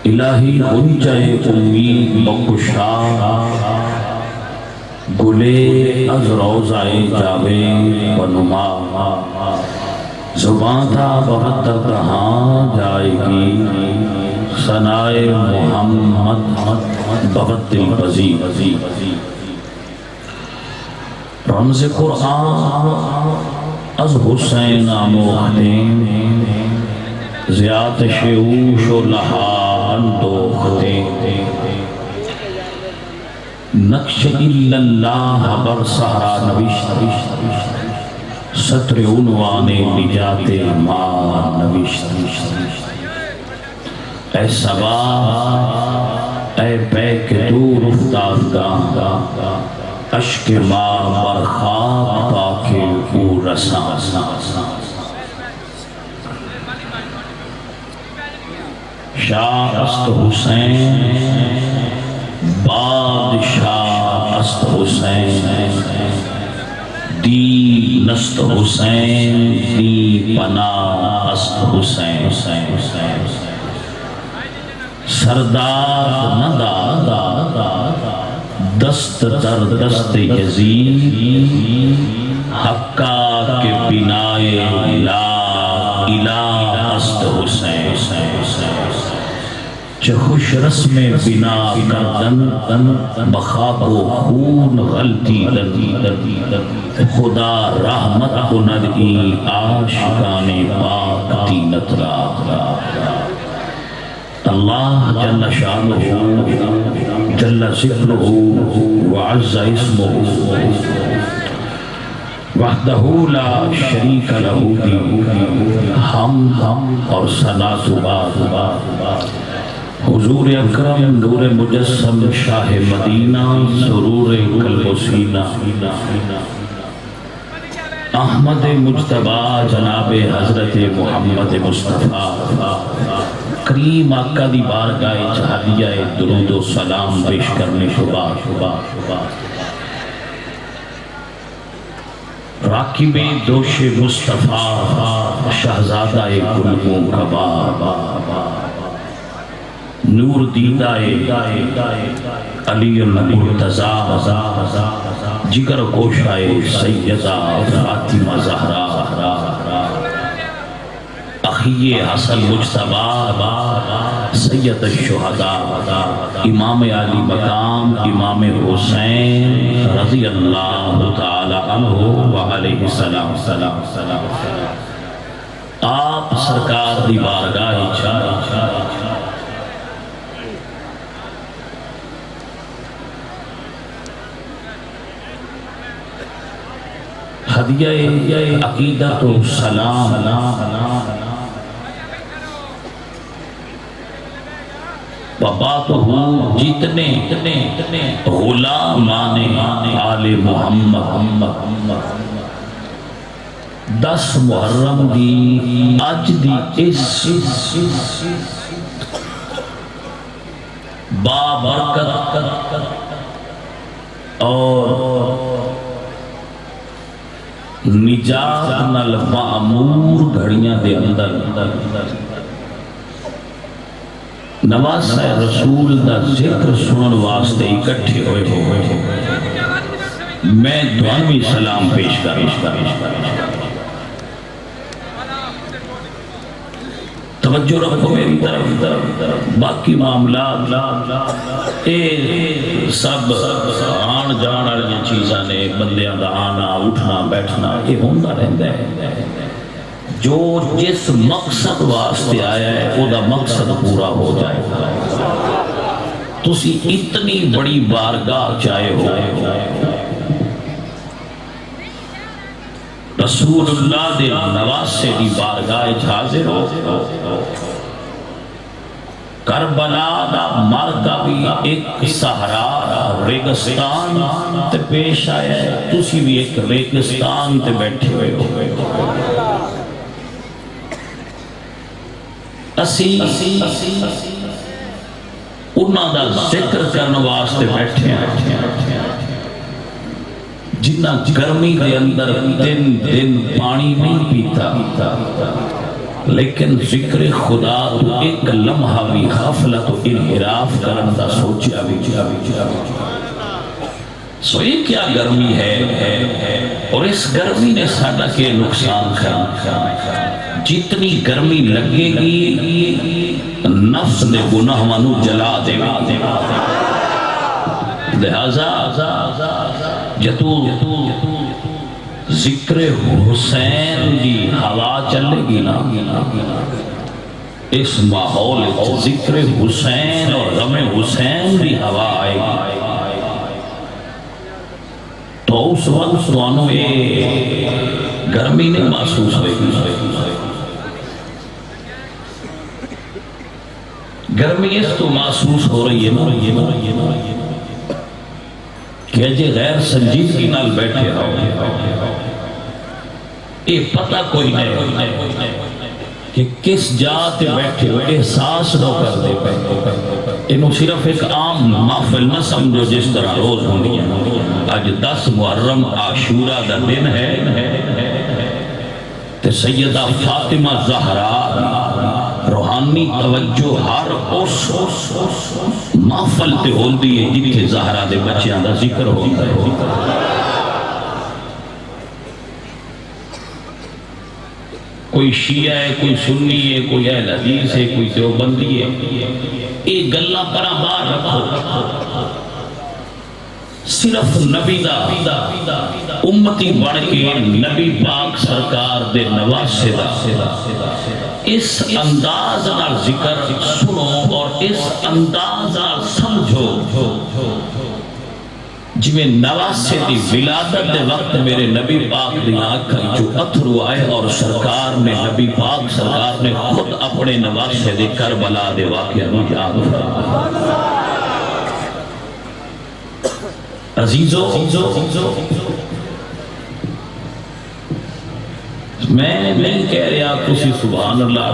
الہی غنچۂ امید بکشا گلے از روضۂ جاوید و نما زباں تھا بہت کہاں جائے گی ثنائے محمد بہت دل پذیر رمز قرآن از حسین آموختے زیاد شعوش و لحان دوختے نقش اللہ بر سہرا نوشت سطر عنوان نجات ماں نوشت اے سبا اے بیک دور افتادگاں اشک ماں برخواب تاکہ او رساں شاہ است حسین بادشاہ است حسین دی نست حسین دی پناہ است حسین سردار ندا دست در دست یزید حقا کے بنائے لا الہ است حسین چه خوش رسم بنا کردن بخاک و خون غلطی خدا رحمت کند ای عاشقان پاک دینت را اللہ جل شانہ جل ذکرہ وعز اسمہ وحدہ لا شریک لہ حمد اور ثنا بعد حضور اکرم نور مجسم شاہ مدینہ سرور قلب و سینہ احمد مجتبی جناب حضرت محمد مصطفیٰ کریم آقا دی بارگاہ جہادیہ درود و سلام پیش کرنے شبہ راکب دوش مصطفیٰ شہزادہ گلگوں کبا نور دیدائے علی المرتضی جگر گوشائے سیدہ فاطمہ زہرا اخی حسن مجتبی سید الشہداء امام علی مقام امام حسین رضی اللہ تعالی عنہ وعلیہ السلام آپ سرکار دی بارگاہ ہدیہ عقیدت و سلام بابات ہوں جتنے غلامان آل محمد 10 محرم دی آج دی اس بابرکت اور نجات نال معمور گھڑیاں دے اندر نواسہ رسول دا ذکر سنن واسطے اکٹھے ہوئے میں دعاوی سلام پیش کر توجہ رکھو میری طرف باقی معاملات اے سب آن جان والی چیزاں نے بندیاں دا آنا اٹھنا بیٹھنا یہ ہوندا رہندا ہے جو جس مقصد واسطے آیا ہے وہ دا مقصد پورا ہو جائے گا تسی اتنی بڑی بارگاہ چاہے ہو رسول اللہ دے نواسے دی بارگاہ حاضر ہو کربلا دا مرگا بھی ایک صحرا ریگستان تے پیش آیا ہے تسی بھی ایک ریگستان تے بیٹھے ہوئے ہو اسی انہاں دا ذکر کرنے واسطے بیٹھے ہیں جنہ گرمی دے اندر دن پانی نہیں پیتا لیکن ذکر خدا تو ایک لمحہ بھی غفلت و انحراف کرن دا سوچیا بھی سو یہ کیا گرمی ہے، اور اس گرمی نے ساڈا کے نقصان کرنا، جتنی گرمی لگے گی نفس دے گناہاں نو جلا دے گی، لہذا جتو ذکر حسین دی ہوا چلے گی نا، اس ماحول ذکر حسین اور غم حسین دی ہوا آئے گی، تو اس وقت سوانو یہ گرمی نہیں محسوس ہوئے گی۔ گرمی اس تو محسوس ہو رہی ہے نا کہ جی غیر سنجیدگی نال بیٹھے ہو، یہ پتہ کوئی نہیں کہ کس جات بیٹھے ہو، احساس نہ کر دے پہ انہوں صرف ایک عام محفل نہ سمجھو جس طرح روز ہوندی ہے۔ آج 10 محرم عاشورہ دا دن ہے تے سیدہ فاطمہ زہرا روحانی توجہ ہر اس محفل تے ہوندی ہے جتھے زہرا دے بچیاں دا ذکر ہوتا ہے۔ کوئی شیعہ ہے، کوئی سنی ہے، کوئی اہل حدیث ہے، کوئی دیوبندی ہے، ایک گلہ پرا بار رکھو، صرف نبی دا امتی بڑھ کے نبی پاک سرکار دے نواسے دا اس انداز نال ذکر سنو اور اس انداز نال سمجھو جی نواسے دی ولادت دے وقت میرے نبی پاک دی آنکھیں جو اتھرو آئے اور سرکار نے نبی پاک سرکار نے خود اپنے نواسے دے کربلا دے واقعہ میں یاد فرمایا۔ عزیزو میں نہیں کہہ رہا تسی سبحان اللہ،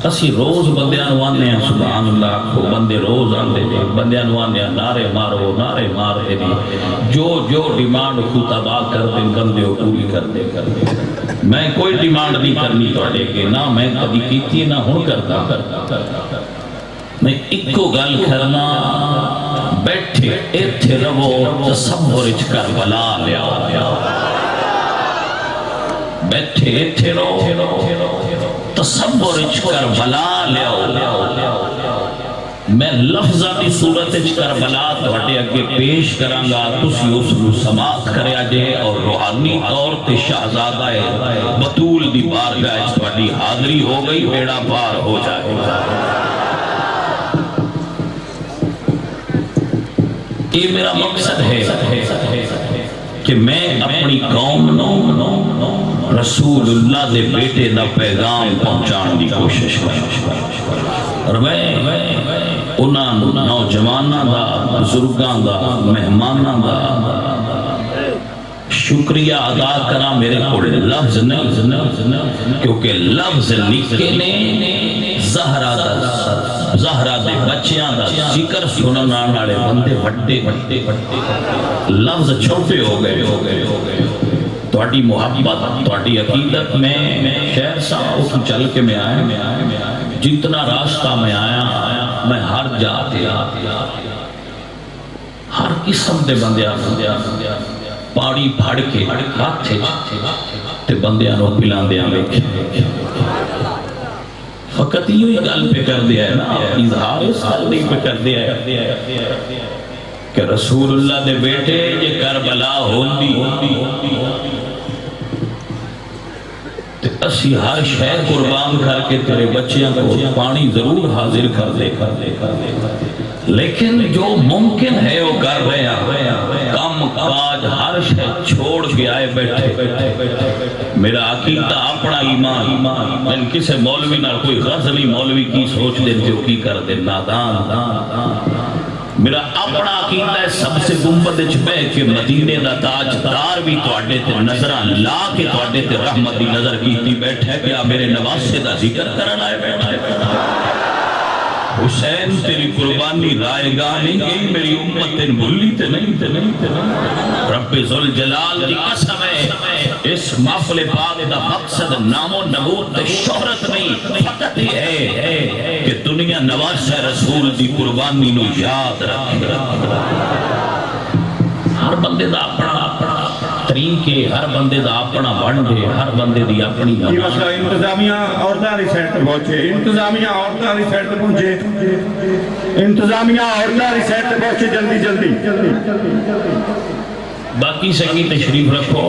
اسی روز بندیاں نوانے ہیں سبحان اللہ کو، بندے روز آندے دے بندیاں نوانے ہیں نعرے مارو نعرے مارے دی، جو ڈیمانڈ کو تباہ کر دیں بندے ہو پوری کر دے۔ میں کوئی ڈیمانڈ نہیں کرنی توڑے کے، نہ میں کبھی کیتی نہ ہوں کرتا، میں ایکو گل کرنا بیٹھے ایتھے رہو تصور اچ کربلا لیا، بیٹھے ایتھے رہو تصور اچ کربلا لیا۔ میں لفظہ دی صورت اچ کربلا تھوڑے اگے پیش کرانگا، تسی اس کو سماعت کریا جے اور روحانی طور تے شہزادہ بطول دی بارگاہ اچ تھوڑی حاضری ہو گئی، بیڑا پار ہو جائے۔ یہ میرا مقصد ہے کہ میں اپنی قوم رسول اللہ دے بیٹے دا پیغام پہنچان دی کوشش کروں، اور میں انہاں نوجواناں دا، بزرگاں دا، مہماناں دا شکریہ ادا کرا۔ میرے کوڑے لفظ نہیں، کیونکہ لفظ لکھے نے زہرا دے بچیاں دا ذکر سننا نالے بندے بڑے لفظ چھوٹے ہو گئے۔ تواڈی محبت تواڈی عقیدت میں خیر صاحب اٹھ چل کے میں آیا، جتنا راستہ میں آیا میں ہر جاتے ہر قسم دے بندیاں پاڑی پھڑ کے ہاتھ تے بندیاں نو پلاندیاں ویکھے۔ فقط یہ گل پہ کر دیا ہے نا، اظہار اس گل نہیں پہ کر دیا ہے کہ رسول اللہ دے بیٹے یہ کربلا ہوندی تے اسی ہر شے قربان کر کے تیرے بچیاں کو پانی ضرور حاضر کر دے، لیکن جو ممکن ہے وہ کر رہے ہیں، کام کاج ہر شے چھوڑ کے آئے بیٹھے۔ میرا عقیدہ اپنا ایمان، میں کسے مولوی نہ کوئی غزلی مولوی کی سوچ دے جو کی کر دے نادان۔ میرا اپنا عقیدہ ہے سب سے گنبد وچ بیٹھ کے مدینے دا تاجدار بھی تواڈے تے نظراں لا کے تواڈے تے رحمت دی نظر کیتی بیٹھا ہے، کیا میرے نواسے دا ذکر کرن آئے بیٹھا ہے۔ حسین تیری قربانی رائے گاہ نہیں گئی، میری امت تین بھولی تے نہیں۔ رب ذوالجلال دی قسم ہے اس محفل پاک دا مقصد نام و نمود تے شہرت نہیں، فقط یہ ہے کہ دنیا نواز رسول دی قربانی نو یاد رکھے۔ ہر بندے دا اپنا طریقے، ہر بندے دا اپنا بنڈے، ہر بندے دی اپنی یہ مسئلہ انتظامیہ عورتاں دی سائٹ تے پہنچے، انتظامیہ عورتاں دی سائٹ تے پہنچے، انتظامیہ عورتاں دی سائٹ تے پہنچے، جلدی جلدی باقی سنگی تشریف رکھو۔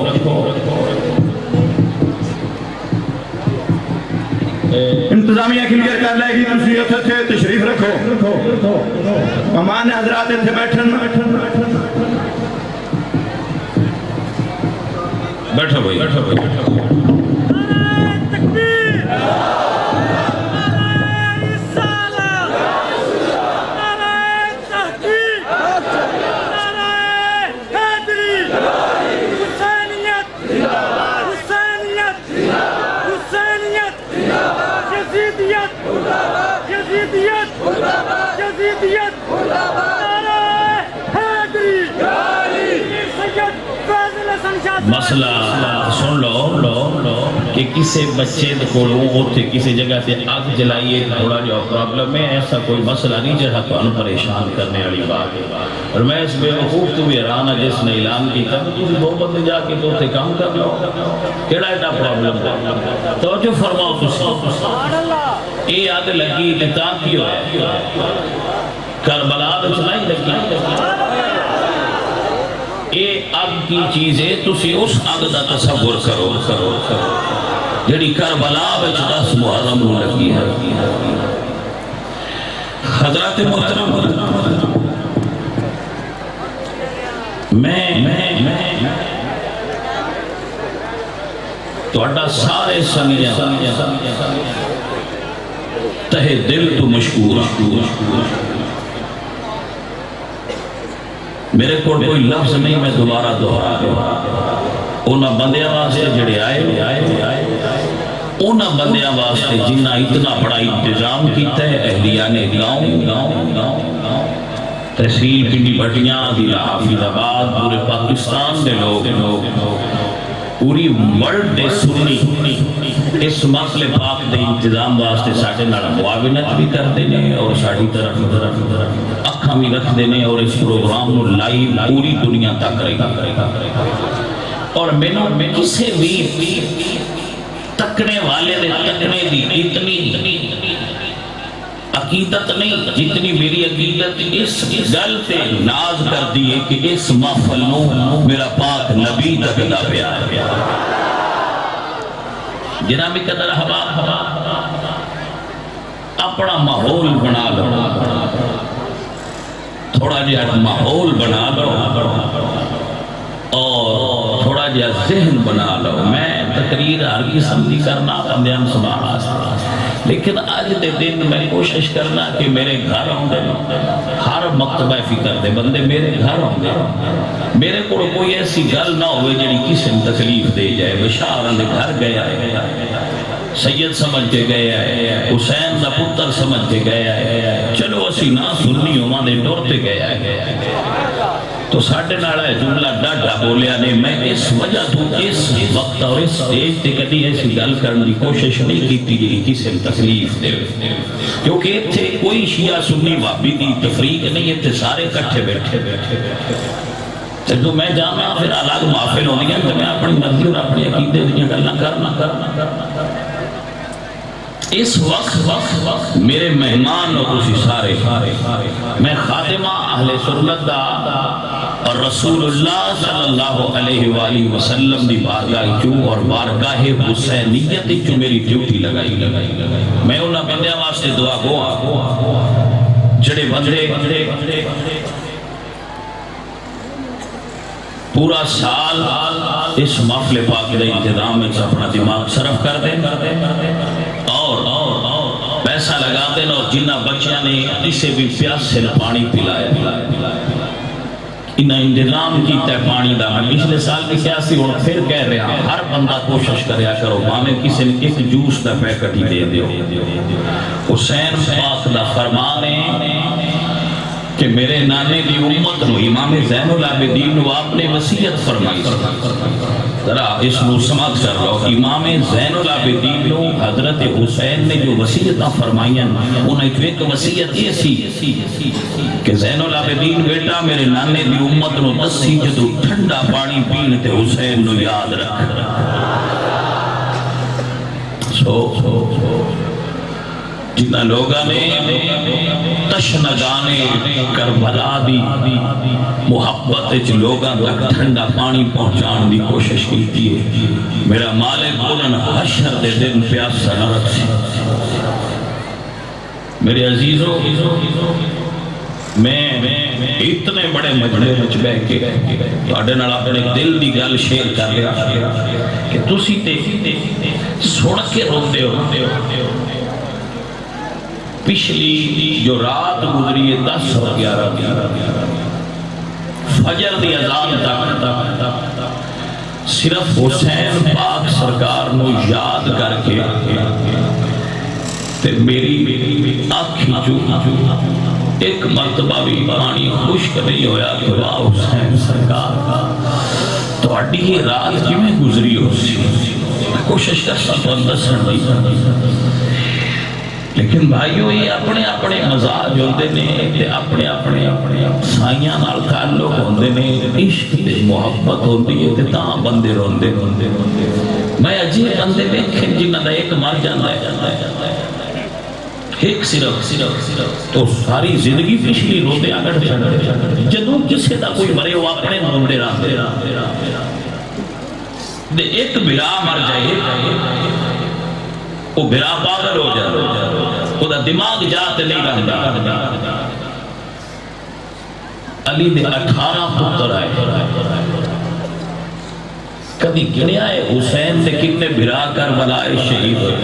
انتظامیہ کلیئر کر لے گی، تسی اتھے تھے تشریف رکھو، امان حضرات اتھے بیٹھن، بیٹھو بھائی، بیٹھو بھائی، تکبیر، نعرہ رسالت، نعرہ تحقیق، نعرہ حیدری، حسینیت، حسینیت، حسینیت، یزیدیت، یزیدیت، یزیدیت، نعرہ حیدری، سید فیضل حسن شاہ صاحب۔ مسئلہ سن لو کہ کسی بچے کو کسی جگہ سے آگ جلائیے تھوڑا جو پرابلم ہے، ایسا کوئی مسئلہ نہیں جہاں تو ان پریشان کرنے والی بات ہے۔ اور میں اس بے وقوف تو بھی حیران ہے جس نے اعلان کیا کہ تم دو بندے جا کے تو تے کام کر لو، کیڑا ایڈا پرابلم ہے؟ توجہ فرماؤ تسی، یہ آگ لگی لتا کی ہوئے کربلا تو چلائی لگی، یہ آگ کی چیز ہے، تسی اس آگ دا تصور کرو جڑی کربلا وچ 10 محرم نو لگی ہے۔ حضرات محترم، میں تہاڈا سارے سنگیاں تہے دل تو مشکور میرے کو کوئی لفظ نہیں میں دوبارہ دہرا انہاں بندیاں واسطے جڑے آئے انہاں بندیاں واسطے جنہ اتنا بڑا انتظام کیتا ہے، اہلیان گاؤں، تحصیل پنڈی بھٹیاں، ضلع حافظ آباد، پورے پاکستان دے لوگ، پوری ورلڈ دے سنی اس مسئلے پاک دے انتظام واسطے ساڑھے نال معاونت بھی کر دینے اور ساڑھی طرف اکھاں بھی رکھ دینے اور اس پروگرام نو لائیو پوری دنیا تک رہی۔ اور میں کسے بھی تکنے والے دے تکنے دی اتنی عقیدت نہیں جتنی میری عقیدت اس گل تے ناز کر دیئے کہ اس محفل نو میرا پاک نبی تک دا پیار ہے۔ جنابی قدر حباب اپنا ماحول بنا لو، تھوڑا جہاں ماحول بنا لو اور تھوڑا جہاں ذہن بنا لو۔ میں تقریر ہر قسم دی کرنا بندیاں سبحان، لیکن آج دے دن میں کوشش کرنا کہ میرے گھر ہوں دے ہر مکتبہ فکر دے بندے میرے گھر ہوں دے، میرے کو کوئی ایسی گل نہ ہوئے جڑی کسی نے تکلیف دے جائے۔ بشارہ دے گھر گیا ہے، سید سمجھ کے گیا ہے، حسین دا پتر سمجھ کے گیا ہے، چلو اسی نہ سننی ہوں دے ڈورتے گیا ہے، تو ساڑھے ناڑا ہے جملہ ڈاڈا بولیا نے۔ میں اس وجہ تو اس وقت اور اس سٹیج تے کدی ایسی گل کرنے کی کوشش نہیں کیتی جی کسی نے تکلیف دے، کیونکہ اتھے کوئی شیعہ سنی وابی دی تفریق نہیں، اتھے سارے کٹھے بیٹھے تو میں جانا پھر الگ محفل ہونی ہے تو میں اپنی مرضی اور اپنی عقیدے دیاں گلاں کرنا۔ اس وقت میرے مہمان اور اسی سارے میں خاتمہ اہل سنت دا اور رسول اللہ صلی اللہ علیہ وآلہ وسلم دی بارگاہ چوں اور بارگاہ حسینیت چوں میری ڈیوٹی لگائی۔ میں انہاں بندیاں واسطے دعا گو جڑے بندے پورا سال اس محفل پاک دے انتظام میں اپنا دماغ صرف کر دیں اور پیسہ لگا دیں اور جنہ بچیاں نے اسے بھی پیاس سے پانی پلایا، انہیں انتظام کیتا ہے پانی دا۔ میں پچھلے سال بھی کیاسی اور پھر کہہ رہا ہر بندہ کوشش کریا کرو مانے کسی نے ایک جوس دا پیکٹ ہی دے دیو۔ حسین پاک دا فرمان ہے کہ میرے نانے دی امت نو امام زین العابدین نو آپ نے وصیت فرمائی ذرا اس نو سماعت کر لو. امام زین العابدین نو حضرت حسین نے جو وصیتاں فرمائیاں انہیں ایک وصیت یہ سی کہ زین العابدین بیٹا میرے نانے دی امت نو دسی جدو ٹھنڈا پانی پین تے حسین نو یاد رکھ. جتنا لوگاں نے تشنگانے کربلا دی محبت وچ لوگاں تک ٹھنڈا پانی پہنچان دی کوشش کی ہے. میرا مالک انہاں حشر دے دن پیاسا نہ رکھے. میرے عزیزو میں اتنے بڑے مجمع وچ بیٹھ کے تواڈے نال اپنے دل دی گل شیئر کر لیا کہ تسی تے سن کے روندے ہو. پچھلی جو رات گزری ہے 10 اور 11 فجر دی اذان تک صرف حسین پاک سرکار نو یاد کر کے تے میری آنکھیں جو ایک مرتبہ بھی پانی خشک نہیں ہویا کہ واہ حسین سرکار تو اڈی رات کی میں گزری ہو سی. کوشش کرتا تو اندسن دی لیکن بھائیو یہ اپنے اپنے مزاج ہوندے نے اپنے اپنے سائیاں نال تعلق ہوندے نے. عشق تے محبت ہوندی ہے تے تاں بندے روندے. میں اجے بندے دیکھے جنہاں دا ایک مر جاندا ہے ایک صرف تو ساری زندگی پچھلی روندے اگڑ چھڑ جدوں کسے دا کوئی مرے ہو اپنے روندے راندے دے ایک بلا مر جائے وہ بلا پاگل ہو جائے وہ دا دماغ جاتے نہیں رہتا. علی دے 18 پتر آئے کبھی گنیا ہے حسین دے کتنے بھرا کربلائے شہید ہوئے.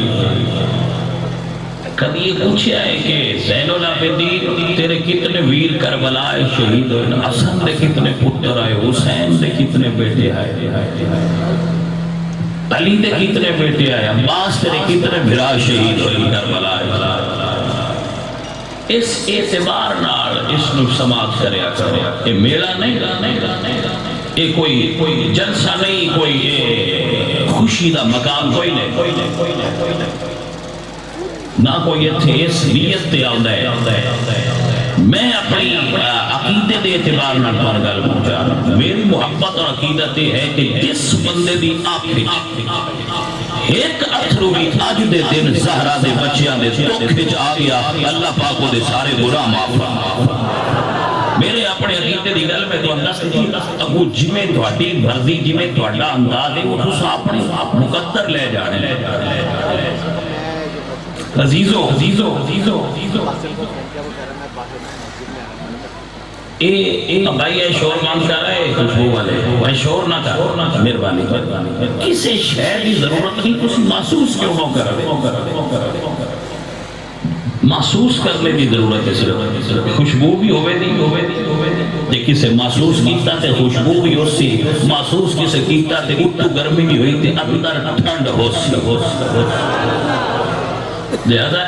کبھی یہ پوچھا ہے کہ زین العابدین تیرے کتنے ویر کربلائے شہید ہوئے. حسن دے کتنے پتر آئے حسین دے کتنے بیٹے آئے علی دے کتنے بیٹے آئے عباس تیرے کتنے بھرا شہید ہوئی کربلا. اس اعتبار نال اس نو سماعت کریا کرو. یہ میلہ نہیں یہ کوئی جلسہ نہیں کوئی خوشی دا مقام کوئی نہیں نہ کوئی اس نیت تے آندا ہے. میں اپنی عقیدے دے اعتبار نال پر گل پہنچا. میری محبت اور عقیدت یہ ہے کہ جس بندے دی آنکھ ایک اتھرو بھی اج دے دن زہرا دے بچیاں دے دکھ وچ آ گیا اللہ پاک دے سارے گناہ معاف فرما. میرے اپنے عقیدے دی گل میں تانوں دس دی اگو جویں تہاڈی مرضی جویں تہاڈا انداز ہے وہ تساں اپنے آپ مقدر لے جانے. عزیزو بھائی اے شور مان کر رہے خوشبو والے بھائی شور نہ کر مہربانی کسی شے دی ضرورت نہیں. کچھ محسوس کیوں نہ کر رہے محسوس کرنے کی ضرورت ہے. صرف خوشبو بھی ہوئے نہیں جے کسے محسوس کیتا تے خوشبو بھی ہو سی محسوس کسے کیتا تے اٹھو گرمی بھی ہوئی تے اندر ٹھنڈ ہو سی. لہذا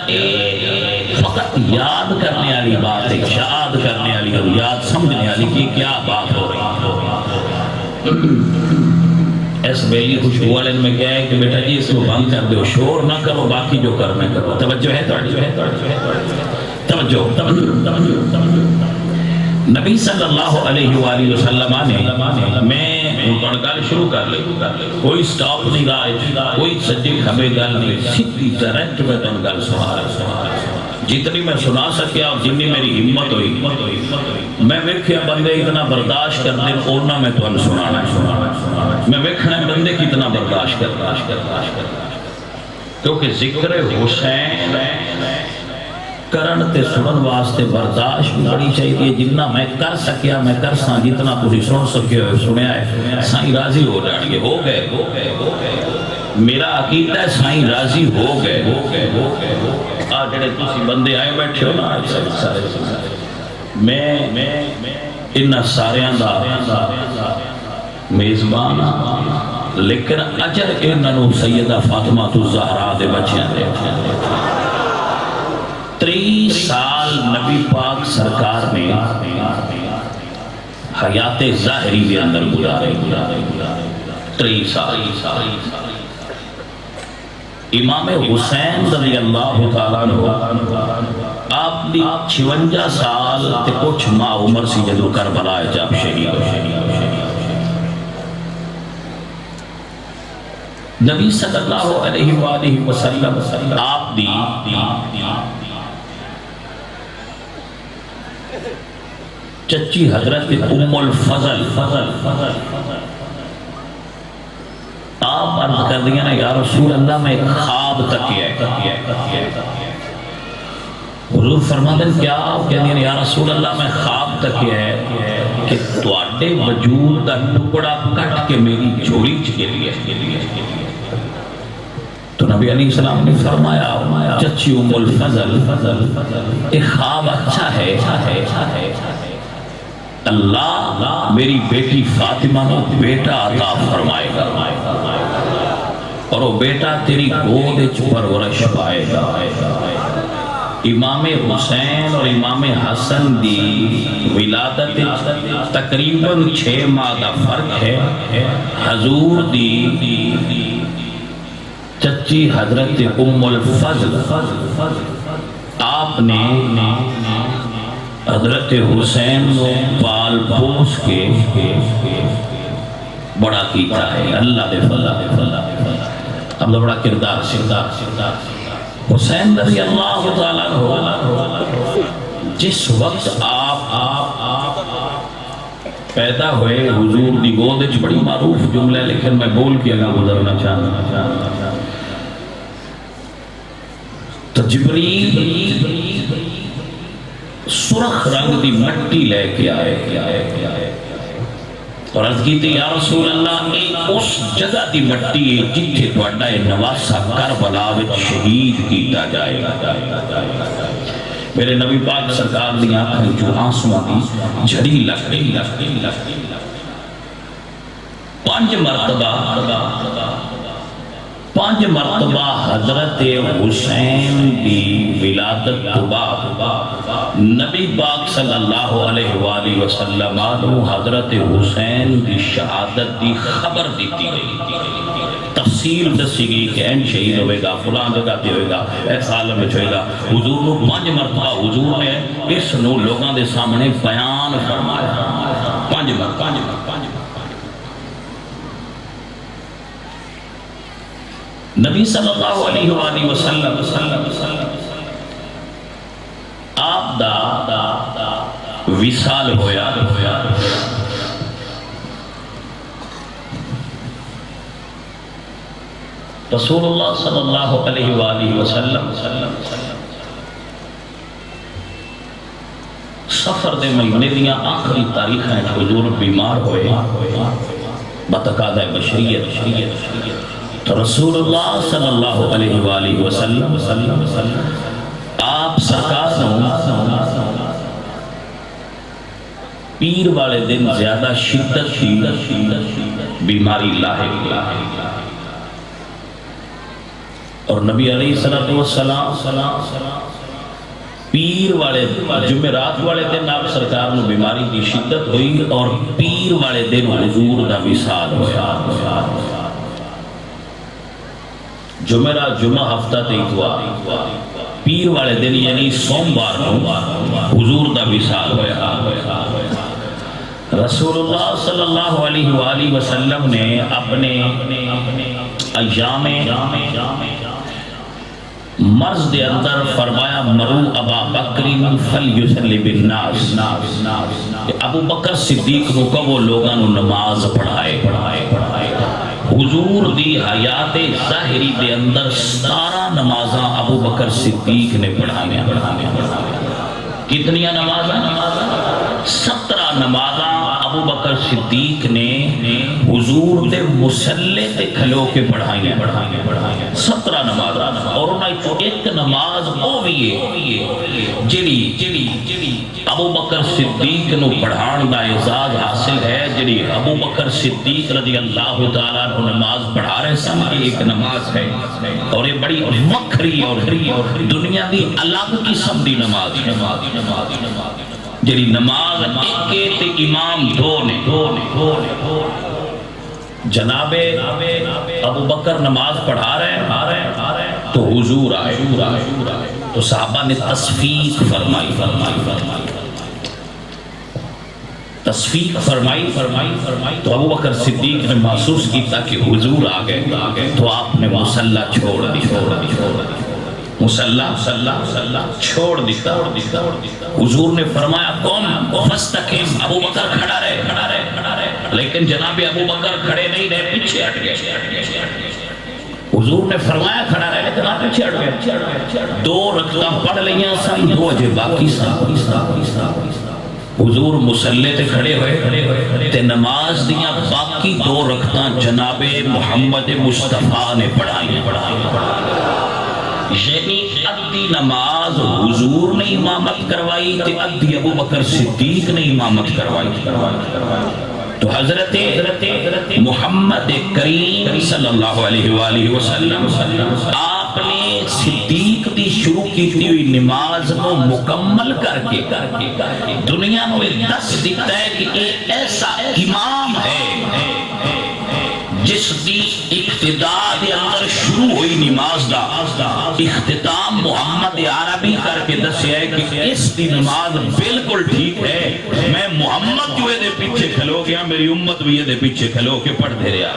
فقط یاد کرنے والی بات ہے یاد کرنے والی اور یاد سمجھنے والی کی کیا بات ہو رہی. اس بیلی خوشبو والے میں کیا ہے کہ بیٹا جی اس کو بند کر دو شور نہ کرو باقی جو کرنا کرو. توجہ ہے توجہ. نبی صلی اللہ علیہ وآلہ وسلم نے میں گل شروع کر لی کوئی سٹاپ نہیں رہا کوئی سجے کھبے گل نہیں سیدھی ڈائریکٹ میں تم گل سنا جتنی میں سنا سکیا اور جتنی میری ہمت ہوئی میں ویکھیا بندے اتنا برداشت کر دیں اورنا میں تمہیں سنانا میں ویکھنا بندے کتنا برداشت کر کیونکہ ذکر حسین کرن تے سنن واسطے برداشت بڑی چاہیے. جتنا میں کر سکیا میں کر سا جتنا تسی سن سکے ہوئے سنیا ہے سائیں راضی ہو جان گے. ہو گئے میرا عقیدہ ہے سائیں راضی ہو گئے. آ جڑے تسی بندے آئے بیٹھے ہو نا سارے میں انہاں ساریاں دا میزبان لیکن اجر انہاں نو سیدہ فاطمہ الزہرا دے بچیاں دے 30 سال نبی پاک سرکار نے حیات ظاہری کے اندر گزارے 3 سال امام حسین رضی اللہ تعالیٰ عنہ آپ دی 56 سال تے کچھ ماہ عمر سی جدو کربلا جب شہید ہوئے نبی صلی اللہ علیہ وآلہ وسلم آپ دی چچی حضرت ام الفضل آپ عرض کر دیا نا یا رسول اللہ میں خواب تکیا ہے حضور فرماتے ہیں کیا آپ کہہ دیا یا رسول اللہ میں خواب تکیا ہے کہ تواڈے وجود کا ٹکڑا کٹ کے میری جھولی چ گئی ہے تو نبی علیہ السلام نے فرمایا چچی ام الفضل ایک خواب اچھا ہے اللہ میری بیٹی فاطمہ کو بیٹا عطا فرمائے گا اور وہ بیٹا تیری گود وچ پرورش پائے گا امام حسین اور امام حسن دی ولادت تقریباً 6 ماہ کا فرق ہے حضور دی چچی حضرت ام الفضل آپ نے حضرت حسین کو پال پوس کے بڑا کیتا ہے اللہ دے فضل اب بڑا کردار حسین رضی اللہ تعالیٰ عنہ جس وقت آپ پیدا ہوئے حضور دی گود وچ بڑی معروف جملہ ہے لیکن میں بول کے آگے گزرنا چاہتا تو جبریل سرخ رنگ دی مٹی لے کے آئے اور عرض کی تھی یا رسول اللہ اس جگہ دی مٹی ہے جتھے تواڈا نواسا کربلا وچ شہید کیتا جائے گا میرے نبی پاک سرکار دی آنکھوں جو آنسواں دی جھڑی لگ گئی 5 مرتبہ حضرت حسین دی ولادت تو بعد نبی پاک صلی اللہ علیہ وآلہ وسلم حضرت حسین دی شہادت دی خبر دیتی گئی تفصیل دسی گئی کہ این شہید ہوئے گا فلان جگہ پہ ہوئے گا ایس عالم میں ہوئے گا حضور کو 5 مرتبہ حضور نے اس نو لوگاں دے سامنے بیان فرمایا 5 مرتبہ نبی صلی اللہ علیہ وآلہ وسلم آپ دا وصال ہویا رسول اللہ صلی اللہ علیہ وآلہ وسلم سفر دے مہینے دیاں آخری تاریخیں حضور بیمار ہوئے بتقاضۂ بشریت تو رسول اللہ صلی اللہ علیہ وآلہ وسلم آپ سرکار پیر والے دن زیادہ شدت کی بیماری لاحق اور نبی علیہ السلام پیر والے جمعرات والے دن آپ سرکار نے بیماری کی شدت ہوئی اور پیر والے دن حضور دا وصال ہویا جمعہ ہفتہ تے اتوار پیر والے دن یعنی سوموار حضور دا وصال ہویا رسول اللہ صلی اللہ علیہ وآلہ وسلم نے اپنے ایام مرض دے اندر فرمایا مرو ابا بکری فلیسلی بالناس کہ ابو بکر صدیق کو کہو لوگاں نو نماز پڑھائے حضور دی حیات ظاہری دے اندر 17 نمازاں ابو بکر صدیق نے پڑھائیں کتنیاں نمازاں 17 نمازاں ابو بکر صدیق نے حضور دے مسلح تے کھلو کے پڑھائیں 17 نمازاں اور انہیں ایک نماز وہ بھی ہے جڑی ابو بکر صدیق نو پڑھان دا اعزاز حاصل ہے جڑی ابو بکر صدیق رضی اللہ تعالیٰ عنہ نماز پڑھا رہے سامنے ایک نماز ہے اور یہ بڑی مکھری اور دنیا دی الگ قسم دی نماز جڑی نماز ایک تے امام دو نے جناب ابو بکر نماز پڑھا رہے ہیں تو حضور آئے تو صحابہ نے تصفیق فرمائی تو ابو بکر صدیق نے محسوس کیا کہ حضور آ گئے تو آپ نے مصلی چھوڑ دیتا حضور نے فرمایا قم فاستقم، ابو بکر کھڑا رہے، لیکن جناب ابو بکر کھڑے نہیں رہے، پیچھے ہٹ گئے۔ حضور نے فرمایا کھڑا رہے لیکن آپ پیچھے ہٹ گئے۔ 2 رکعتاں پڑھ لیاں سن، 2 اجے باقی سن۔ حضور مصلی تے کھڑے ہوئے تے نماز دیاں باقی 2 رکعتاں جناب محمد مصطفیٰ نے پڑھائی، یعنی ادھی نماز حضور نے امامت کروائی تے ادھی ابو بکر صدیق نے امامت کروائی۔ تو حضرت محمد کریم صلی اللہ علیہ وآلہ وسلم آپ نے صدیق دی شروع کی ہوئی نماز کو مکمل کر کے دنیا میں دس دیتا ہے کہ ایک ایسا امام ہے جس دی ابتدا دے اندر شروع ہوئی نماز دا اختتام محمد عربی کر کے دسیا ہے کہ اس دی نماز بالکل ٹھیک ہے، میں محمد جو دے پیچھے کھلو گیا، میری امت بھی دے پیچھے کھلو کے پڑھ دے رہا۔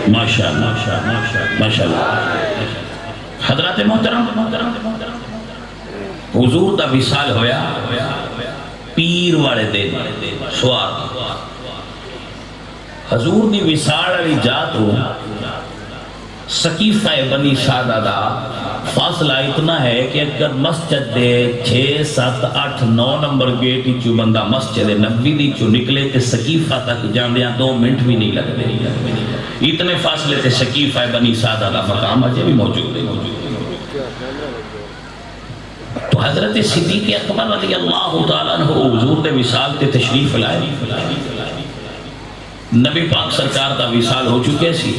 ماشاءاللہ حضرات محترم، حضور دا وصال ہویا پیر والے دن سوار، حضور دی وصال علی جات ہو سقیفہ بنی سعدہ دا فاصلہ اتنا ہے کہ اگر مسجد دے 6 7 8 9 نمبر گیٹ چو بندہ مسجد نبوی دی چو نکلے تے سقیفہ تک جاندیاں 2 منٹ بھی نہیں لگتے، اتنے فاصلے تے سقیفہ بنی سعدہ دا مقام اجے بھی موجود ہے۔ تو حضرت صدیق اکبر رضی اللہ تعالیٰ عنہ حضور دے وصال تے تشریف لائے، نبی پاک سرکار دا وصال ہو چکے سی،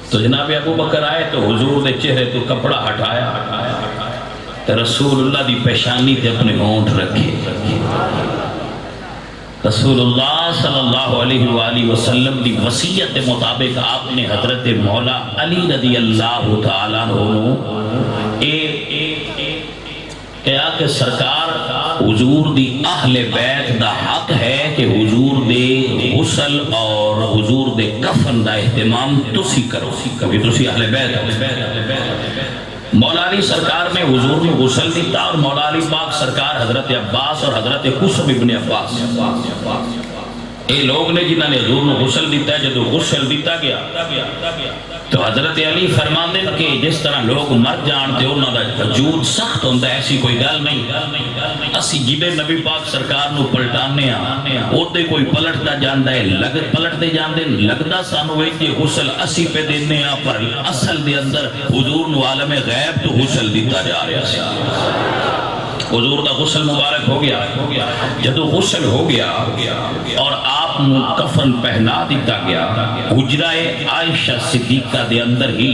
تو جناب ابو بکر آئے تو حضور دے چہرے تو کپڑا ہٹایا تو رسول اللہ دی پیشانی تے اپنے ہونٹ رکھے۔ رسول اللہ صلی اللہ علیہ وآلہ وسلم دی وصیت کے مطابق آپ نے حضرت مولا علی رضی اللہ تعالیٰ عنہ کہا کہ سرکار حضور دی اہل بیت دا حق ہے کہ حضور دے غسل اور حضور دے کفن دا اہتمام تسی کرو، کبھی تسی اہل بیت۔ مولا علی سرکار نے حضور نے غسل دیتا اور مولا علی پاک سرکار حضرت عباس اور حضرت قصب ابن عباس اے لوگ نے جنہوں نے حضور نے غسل دیتا ہے، جب غسل دیتا گیا تو حضرت علی فرماندے کہ جس طرح لوگ مر جانتے انہوں دا وجود سخت ہوتا ہے، ایسی کوئی گل نہیں، اسی جدے نبی پاک سرکار نو پلٹانے ہوتے کوئی پلٹتا جاندہ ہے، پلٹتے جاندے لگتا سانو کہ غسل اسی پہ دینے پر اصل دے اندر حضور نو عالم غیب تو غسل دیتا جا رہا ہے۔ حضور دا غسل مبارک ہو گیا، جدو غسل ہو گیا اور آپ نو کفن پہنا دیتا گیا حجرہ عائشہ صدیقہ دے اندر ہی،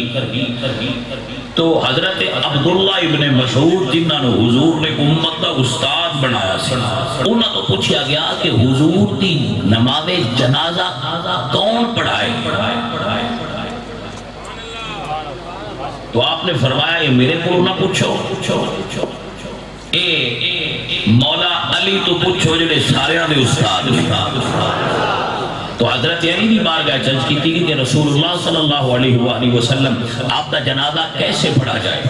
تو حضرت عبداللہ ابن مسعود جنہاں نو حضور نے امت دا استاد بنایا سی، انہاں تو پوچھا گیا کہ حضور دی نماز جنازہ کون پڑھائے؟ تو آپ نے فرمایا یہ میرے کو نہ پوچھو، مولا علی تو پوچھو جنہیں سارے دے استاد۔ تو حضرت علی بھی بارگاہ چرچ کی تھی کہ رسول اللہ صلی اللہ علیہ وآلہ وسلم آپ دا جنازہ کیسے پڑھا جائے؟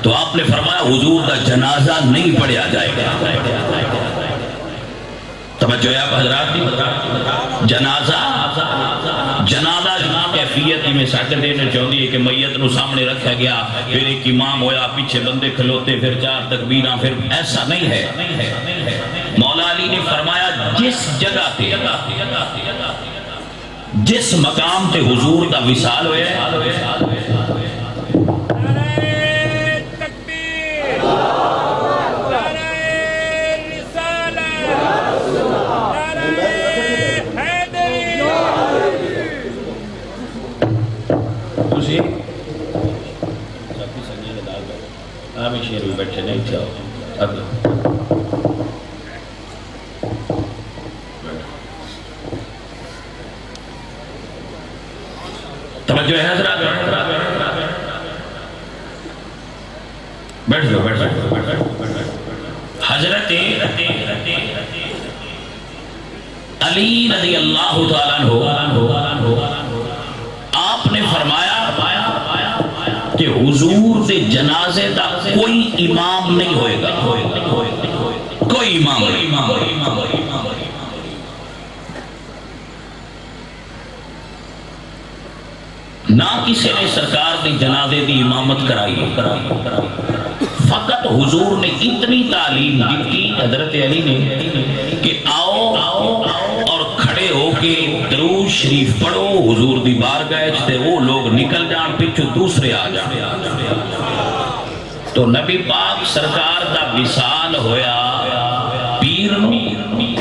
تو آپ نے فرمایا حضور دا جنازہ نہیں پڑھا جائے گا۔ توجہ ہے آپ حضرات دی، جنازہ کیفیت میں ساکر دینے چاہتی ہے کہ میت نو سامنے رکھا گیا، پھر ایک امام ہویا، پیچھے بندے کھلوتے، پھر 4 تکبیراں، پھر ایسا نہیں ہے۔ مولا علی نے فرمایا جس جگہ تے جس مقام تے حضور دا وصال ہویا ہے توجہ ہے حضرات؟ بیٹھ جاؤ بیٹھ جاؤ. حضرت علی رضی اللہ تعالیٰ عنہ آپ نے فرمایا کہ حضور دے جنازے دا کوئی امام نہیں ہوئے گا. کوئی امام نہیں. نہ کسی نے سرکار دی جنازے دی امامت کرائی. فقط حضور نے اتنی تعلیم دی حضرت علی نے کہ آؤ اور کھڑے ہو کے درود شریف پڑھو حضور دی بارگاہ تے وہ لوگ نکل جان پیچھے دوسرے آ جان. تو نبی پاک سرکار دا وصال ہویا پیر نو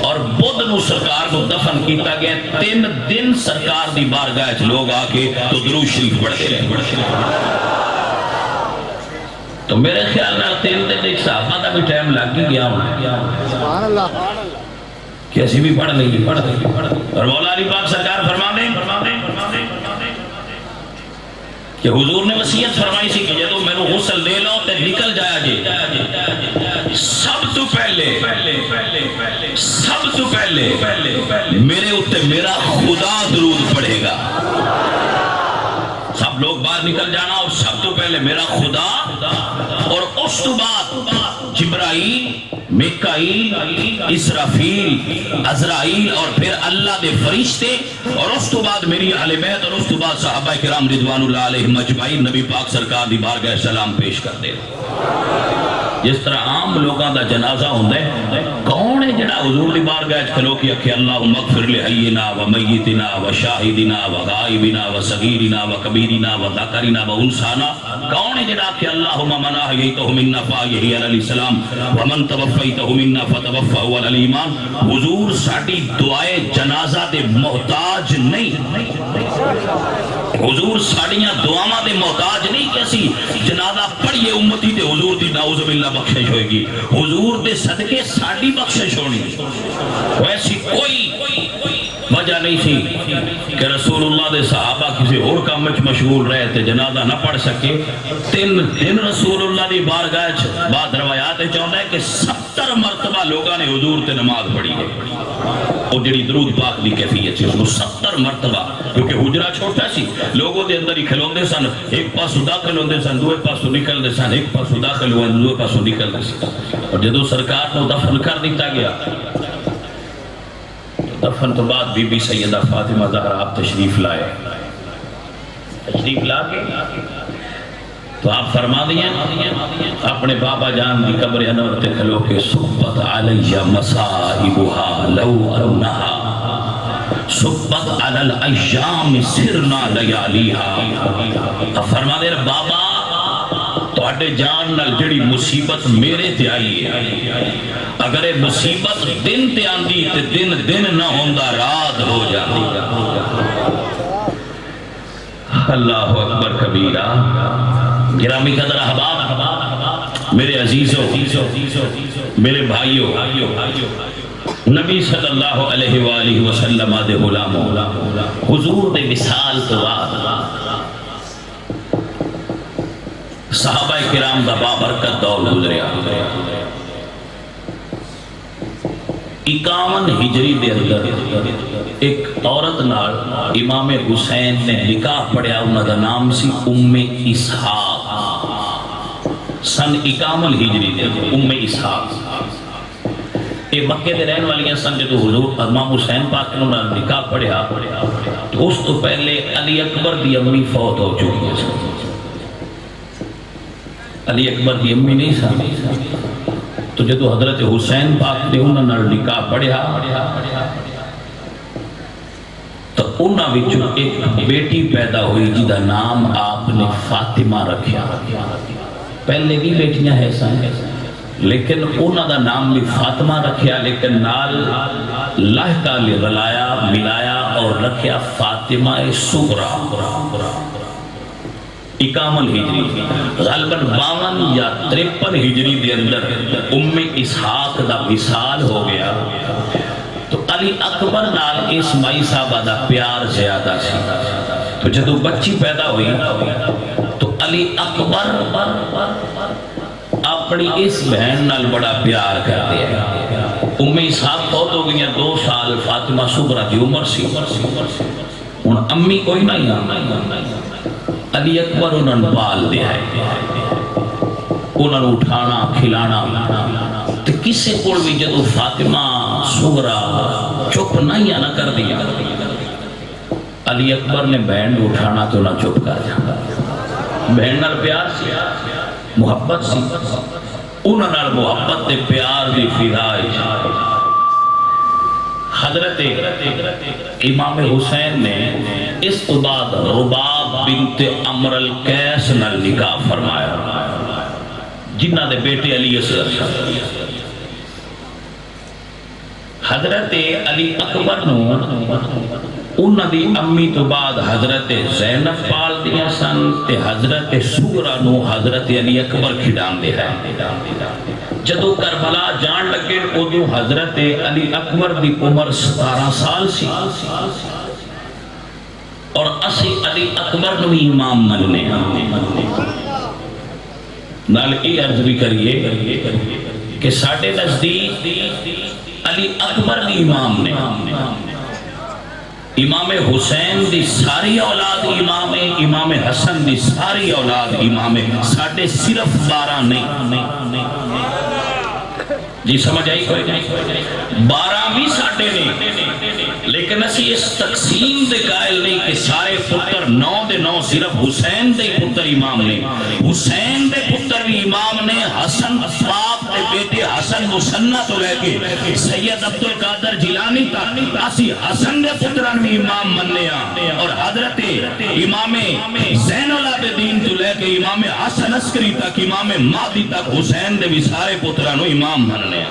اور بدھ نو سرکار کو دفن کیتا گیا. 3 دن سرکار دی بارگاہ لوگ آ کے تو درود شریف پڑھتے رہے. تو میرے خیال میں 3 دن ایک صحابہ دا بھی ٹائم لگ گیا سبحان اللہ کہ اسی بھی پڑھ لیں. اور مولا علی پاک سرکار فرما دیں کہ حضور نے وصیت فرمائی سی کہ جدو میں نے غسل دے لو تے نکل جایا جی سب تو پہلے میرے اوتے میرا خدا درود پڑھے گا. سب لوگ باہر نکل جانا اور سب تو پہلے میرا خدا اور اس تو بعد جبرائیل میکائیل اسرافیل عزرائیل اور پھر اللہ دے فرشتے اور اس تو بعد میری اہل بیت اور اس تو بعد صحابہ کرام رضوان اللہ علیہم اجمعین نبی پاک سرکار دی بارگاہ سلام پیش کر دے. جس طرح عام لوگاں دا جنازہ ہوندے کون ہے جڑا حضور دی بارگاہ کھلو کے کہ اللہم اغفر لحینا و میتنا و شاہدنا و غائبنا و صغیرنا و کبیرنا و ذکرنا و انسانا. کون ہے جڑا کہ اللہم من احییتہ منا فاحیہ علیہ السلام و من توفیتہ منا فتوفہ علی الایمان. حضور ساڈی دعائے جنازہ دے محتاج نہیں. حضور ساڑیاں دعاواں دے محتاج نہیں کہ اسی جنازہ پڑھیے امتی تے حضور دی نعوذ باللہ بخشش ہوئے گی. حضور دے صدقے ساڑی بخشش ہونی. ویسی کوئی وجہ نہیں تھی کہ رسول اللہ دے صحابہ کسی اور کام میں مشغول رہے تھے جنازہ نہ پڑھ سکے. 3 دن رسول اللہ دی بارگاہ بعد روایات چاہتا ہے کہ 70 مرتبہ لوگاں نے حضور تے نماز پڑھی ہے. اور جڑی درود پاک دی کیفیت سی اس کو 70 مرتبہ کیونکہ حجرہ چھوٹا سی لوگوں دے اندر ہی کھلوندے سن. ایک پاسو داخل ہوندے سن دوے پاسو نکل دے سن. ایک پاسو داخل ہوئے دوے پاسو نکل دے سن. اور جدو سرکار کو دفن کر دیتا گیا دفن تو بعد بی بی سیدہ فاطمہ زہرا آپ تشریف لائے. تشریف لا کے تو آپ فرما دیا اپنے بابا جان کی قبر انور تے کھلو کے صبت علی مصائبها لو انہا صبت علی الایام سرنا لیالیہا. فرما دے بابا تواڈے جان نال جڑی مصیبت میرے تے آئی ہے اگر یہ مصیبت دن تے آندی تے دن نہ ہوندا رات ہو جاتی. اللہ اکبر کبیرہ. گرامی قدر احباب میرے عزیزوں میرے بھائیوں نبی صلی اللہ علیہ وآلہ وسلم دے غلاموں حضور دے وصال تو بعد صحابہ کرام دا بابرکت دور گزریا. 51 ہجری دے اندر ایک عورت نال امام حسین نے نکاح پڑھیا. انہاں دا نام سی ام اسحاق. سن 51 ہجری دے ام اسحاق یہ مکے دے رہن والیاں سن. جدو حضور امام حسین پاک نے انہاں نکاح پڑھیا تو اس تو پہلے علی اکبر دی امی فوت ہو چکی ہے. علی اکبر دی امی نہیں سن. تو جدو حضرت حسین پاک نے انہوں نے نکاح پڑھیا تو انہوں وچوں ایک بیٹی پیدا ہوئی جدا نام آپ نے فاطمہ رکھیا. پہلے بھی بیٹیاں ہیں سن لیکن انہوں دا نام بھی فاطمہ رکھیا لیکن نال لاحقہ لے رلایا ملایا اور رکھیا فاطمہ صغریٰ. 51 ہجری غالباً 52 یا 53 ہجری دے اندر اسحاق دا وصال ہو گیا تو علی اکبر نال اسماعیل صاحبہ دا پیار زیادہ سی تو جدو بچی پیدا ہوئی تو علی اکبر اپنی اس بہن نال بڑا پیار کرتے ہیں اسحاق بہت ہو گئی 2 سال فاطمہ صغرا دی عمر سی ہن امی کوئی نہیں علی اکبر انہوں نے پال دیا ہے انہوں نے اٹھانا کھلانا تو کسے کوئی بھی جدو فاطمہ صغرا چپ نہیں نہ کر دیا علی اکبر نے بہن اٹھانا تو نہ چپ کر جانا بہن نال پیار سی محبت سی انہوں نے محبت تے پیار دی فضائی حضرت امام حسین نے اس کے بعد رباب بنت عمر القیس نال نکاح فرمایا جنہ دے بیٹے علی اصغر حضرت علی اکبر نو انہاں دی امی تو بعد حضرت زینب پال دیا سن تے حضرت صغرا نو حضرت علی اکبر کھڈان دے ہے جدو کربلا جان لگے ادو حضرت علی اکبر دی عمر 17 سال سی اور اسی علی اکبر نو امام مننے نال ای عرض بھی کریے کہ ساڑھے نزدیک علی اکبر دی امام نے امام حسین دی ساری اولاد امام امام حسن دی ساری اولاد امام ساڑھے صرف 12 نہیں جی سمجھ آئی کوئی نہیں 12 بھی ساڑھے نہیں لیکن اسی اس تقسیم دے قائل نہیں کہ سارے پتر 9 دے 9 صرف حسین دے پتر امام نے حسین دے پتر بھی امام نے حسن پاک دے بیٹے حسن مسنہ تو لے کے سید عبدالقادر جیلانی تک اسی حسن دے پتران بھی امام مننے اور حضرت امام زین العابدین تو لے کے امام حسن عسکری تک امام مہدی تک حسین دے بھی سارے پترانو امام مننے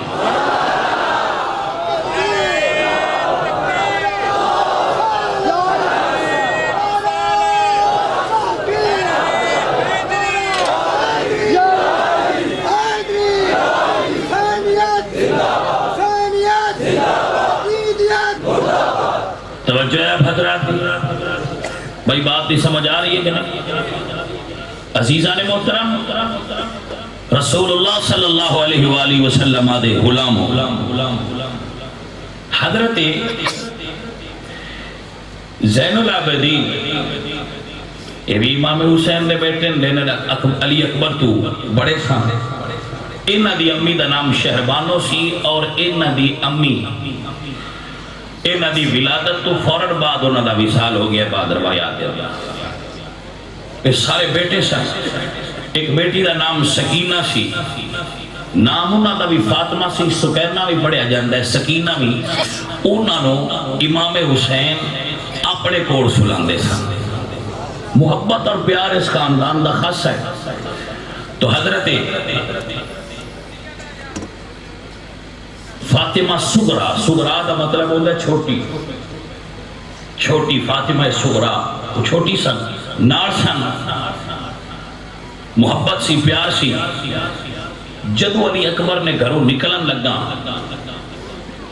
توجہ ہے حضرات بھائی بات نہیں سمجھ آ رہی ہے کہ نہیں عزیزان محترم رسول اللہ صلی اللہ علیہ وآلہ وسلم آدھے غلام حضرت زین العابدین یہ بھی امام حسین نے بیٹے علی اکبر تو بڑے سان انہ دی امی دا نام شہربانو سی اور انہ دی امی انہ دی ولادت تو فوراً بعد انہ دا وصال ہو گیا بعد روایات اس سارے بیٹے سن ایک بیٹی دا نام سکینہ سی نام انہ دا بھی فاطمہ سی سکینہ بھی پڑھیا جاندہ ہے سکینہ بھی انہ نو امام حسین اپنے کوڑ سلان دے سن محبت اور پیار اس خاندان دا خاص ہے تو حضرت فاطمہ صغرا صغرا دا مطلب ہوتا ہے چھوٹی چھوٹی فاطمہ صغرا وہ چھوٹی سن نار سن محبت سی پیار سی جدو علی اکبر نے گھروں نکلن لگا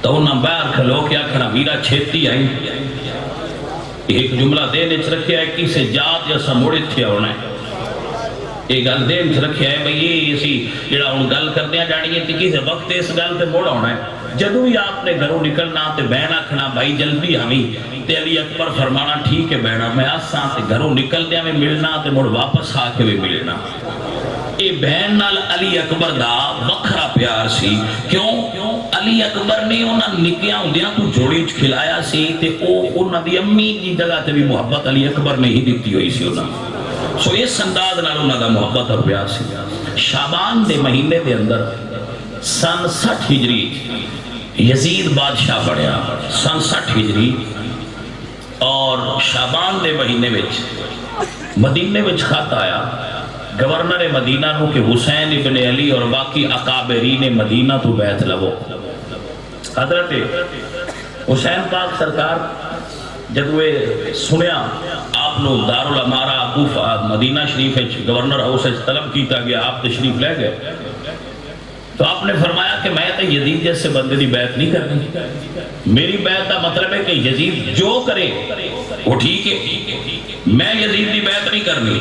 تو انہاں باہر کھلو کیا کھڑا میرا چھیتی آئی ایک جملہ دین اچھ رکھیا ہے کسی جات یا سموڑی تھیا ہونا ہے ایک گل دین اچھ رکھیا ہے بھئی یہ اسی جڑا ان گل کردیا جانی ہے کسی وقت اس گل تے موڑا ہونا ہے جدو ہی آپ نے گھروں نکلنا تے بہن آکھنا بھائی جلدی ہمیں تے علی اکبر فرمانا ٹھیک ہے بہنا میں آسان تے گھروں نکل دیا میں ملنا تے موڑ واپس آ کے بھی ملنا اے بہن نال علی اکبر دا وکھرا پیار سی کیوں علی اکبر نے انہاں نکیاں ہوندیاں تو جوڑی کھلایا سی تے انہاں دی امی دی جگہ تے بھی محبت علی اکبر نے ہی دیتی ہوئی سی انہاں سو اس انداز نال انہاں دا محبت اور پیار سی شعبان دے مہینے دے اندر سن 60 ہجری یزید بادشاہ بڑھیا سن 60 ہجری اور شعبان دے مہینے وچ مدینے وچ خط آیا گورنر مدینہ نو کہ حسین ابن علی اور باقی اکابرین مدینہ تو بیعت لو حضرت حسین پاک سرکار جب وہ سنیا آپ نو دارل امارہ کوفہ مدینہ شریف گورنر ہاؤس طلب کیتا گیا، آپ تشریف لے گئے تو آپ نے فرمایا کہ میں تو یزید جیسے بندے دی بیعت نہیں کرنی، میری بیعت کا مطلب ہے کہ یزید جو کرے وہ ٹھیک ہے، میں یزید دی بیعت نہیں کرنی۔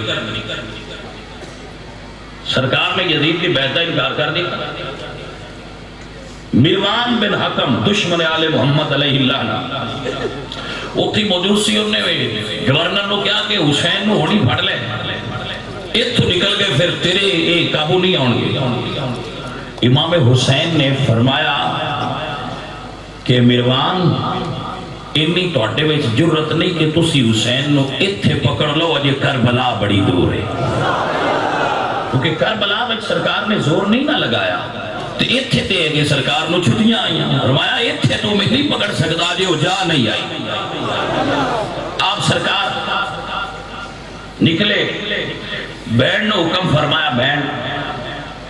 سرکار نے یزید دی بیعت کا انکار کر دیا۔ مروان بن حکم دشمن آل محمد علیہ اللہ اوتھی موجود سی، انہوں نے گورنر نو کیا کہ حسین نو ہونی پھڑ لے، اتھو نکل گئے پھر تیرے قابو نہیں آن گے۔ امام حسین نے فرمایا کہ مروان انی توڑے ویچ جرت نہیں کہ تسی حسین نو اتھے پکڑ لو، اجے کربلا بڑی دور ہے، کیونکہ کربلا ویچ سرکار نے زور نہیں نہ لگایا، تو اتھے تے کہ سرکار نو چھٹیاں آئیں، فرمایا اتھے تو میں نہیں پکڑ سکتا جے وہ جا نہیں آئی۔ آپ سرکار نکلے، بینڈ نے حکم فرمایا بینڈ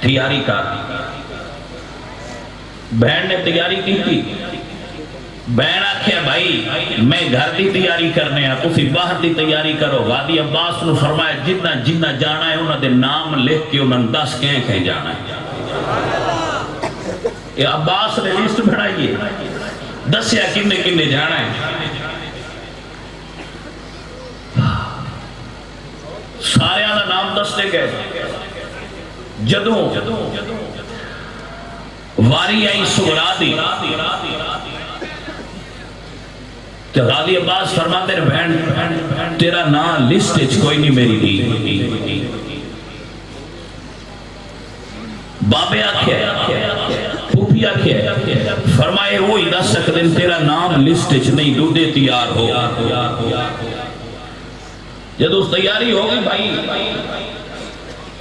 تیاری کر، بینڈ نے تیاری کی تھی۔ بینڈ آکھیا بھائی میں گھر دی تیاری کرنے ہیں، تسی باہر دی تیاری کرو۔ غازی عباس نے فرمایا جتنا جنہ جانا ہے انہوں دے نام لکھ کے انہوں نے 10 کہیں جانا ہے۔ یہ عباس نے لسٹ بڑھائیے، دسیا کنے کنے جانا ہے۔ سارے آدھا نام دستے گئے، جدوں واری آئی سغرا دی کہ غازی عباس فرماتے ہیں بہن تیرا نام لسٹ اچ کوئی نہیں میری دی۔ بابے آکھیا پھوپھی آکھیا فرمائے وہی دس سکدن تیرا نام لسٹ اچ نہیں، دودے تیار ہو۔ جدو تیاری ہو گئی بھائی،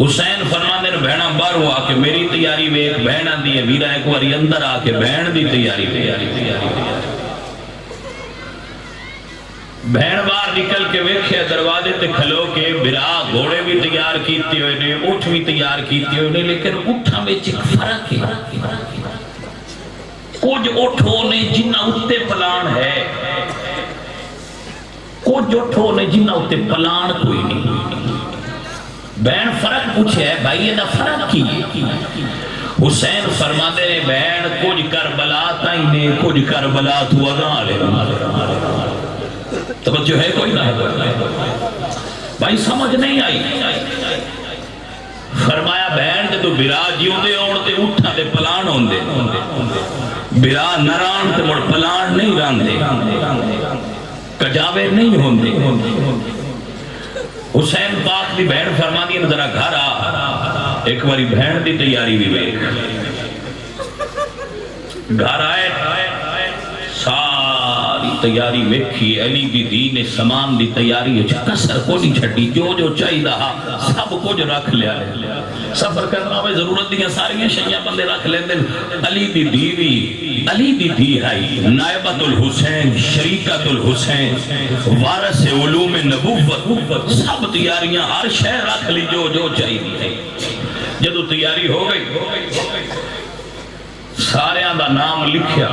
حسین فرماندے نے بہنا باہر ہوا کہ میری تیاری میں ایک بہن آندی ہے، ویرا ایک واری اندر آ کے بہن دی تیاری۔ بہن باہر نکل کے ویکھیا دروازے تے کھلو کے برا گھوڑے بھی تیار کیتے ہوئے نے، اٹھ بھی تیار کیتے ہوئے نے، لیکن اٹھا میں ایک فرق ہے، کچھ اٹھو نے جنہ اتے پلان ہے، کچھ اٹھو نے جنہ اتے پلان کوئی نہیں۔ بہن فرق پوچھے ہے بھائی یہ دا فرق کی ہے؟ حسین فرما دے نے بہن کچھ کربلا تائیں نے، کچھ کربلا تو اگاں لے، توجہ ہے کوئی نہ ہے بھائی، سمجھ نہیں آئی۔ فرمایا بہن جدو برا جیوں دے اوڑتے اٹھا دے پلان ہوں دے، برا نران تے مڑ پلان نہیں ران دے، کجاوے نہیں ہوں دے۔ حسین پاک دی بہن فرما دی ذرا گھر آ، ایک باری بہن دی تیاری بھی ویکھ۔ گھر آئے ساری تیاری ویکھی، علی دی دی نے سامان دی تیاری کسر کو نہیں چھٹی، جو جو چاہیے دا سب کچھ رکھ لیا ہے۔ سفر کرنا ہوئے ضرورت دیاں ساریاں شیعہ بندے رکھ لیندے۔ علی دی دیوی، علی دی دی ہے نائبت الحسین، شریکت الحسین، وارث علوم نبوت، سب تیاریاں ہر شے رکھ لی جو جو چاہیے۔ جدو تیاری ہو گئی سارے دا نام لکھیا،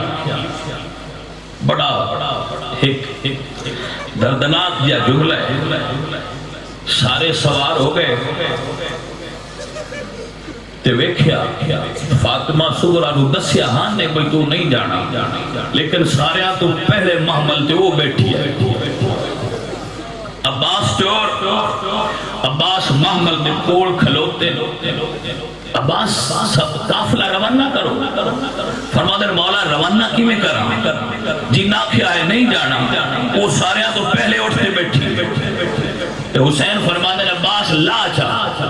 بڑا ایک دردناک یا جملہ ہے۔ سارے سوار ہو گئے تے ویکھیا فاطمہ صغرا نو دسیا ہاں نے کوئی تو نہیں جانا، لیکن سارے تو پہلے محمل تے وہ بیٹھی ہے۔ عباس چور، عباس محمل تے کول کھلوتے، عباس سب قافلہ روانہ کرو۔ فرما دے مولا روانہ کی میں کرا جی نہ کیا ہے نہیں جانا، وہ سارے تو پہلے اٹھتے بیٹھی۔ حسین فرما دے عباس لا چاہ،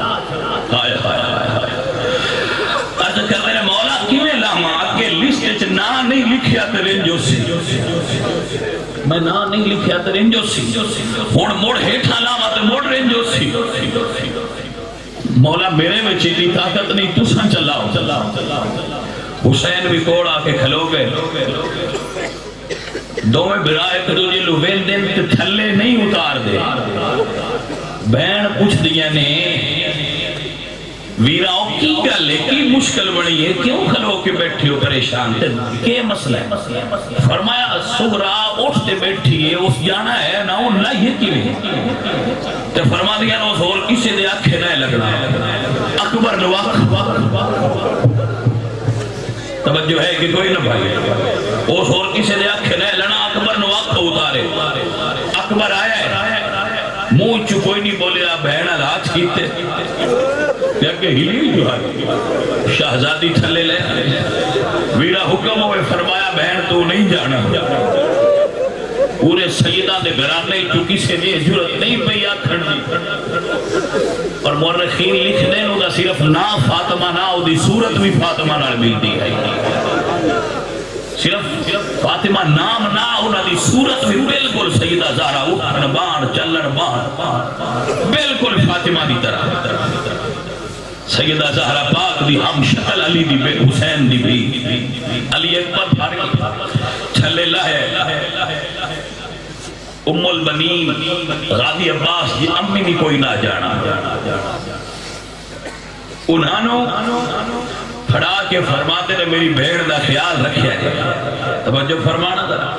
ہائے ہائے ہائے عرض کر رہے مولا کی میں لاما آگے لسٹ نا نہیں لکھیا ترینجو سی، میں نا نہیں لکھیا ترینجو سی، موڑ ہیٹھا لاما تے موڑ رینجو سی۔ مولا میرے میں چیلی طاقت نہیں، تساں چلاؤ۔ حسین بھی کوڑ آ کے کھلو گئے، دو میں برائے کرو جی لوین دن تے تھلے نہیں اتار دے۔ بہن پوچھ دیا نے ویراؤ کی گلے کی مشکل بڑی ہے، کیوں کھلو کے بیٹھے ہو پریشان تے کیا مسئلہ ہے؟ فرمایا صغرا اٹھتے بیٹھی ہے اس جانا ہے نہ وہ لائیے کیویں تے فرما دیا نہ اس اور کسی دے آنکھیں نہ لگنا اکبر نے توجہ ہے کہ کوئی نہ بھائی اس اور کسی دے آنکھیں نہ لگنا اکبر نے وقت اتارے اکبر آیا ہے منہ چ کوئی نہیں بولیا بہن ہاتھ کیتے کہ ہلی جو ہے شہزادی تھلے لے ویرا حکم ہوئے فرمایا بہن تو نہیں جانا پورے سیدہ دے گھرانے چکی سے دے جرت نہیں پئی آکھن دی اور مورخین لکھ دیں دا صرف نا فاطمہ نا او دی صورت بھی فاطمہ نال ملتی ہے صرف فاطمہ نام نہ انہاں دی صورت بھی بالکل سیدہ زہرا اٹھن بان چلن بان بالکل فاطمہ دی طرح سیدہ زہرا پاک دی ہم شکل علی دی بے حسین دی بھی علی اکبر فارغ چھلے لائے ام البنین غازی عباس دی امی بھی کوئی نہ جانا انہوں پھڑا کے فرماتے نے میری بھیڑ دا خیال رکھیا ہے توجہ فرمانا ذرا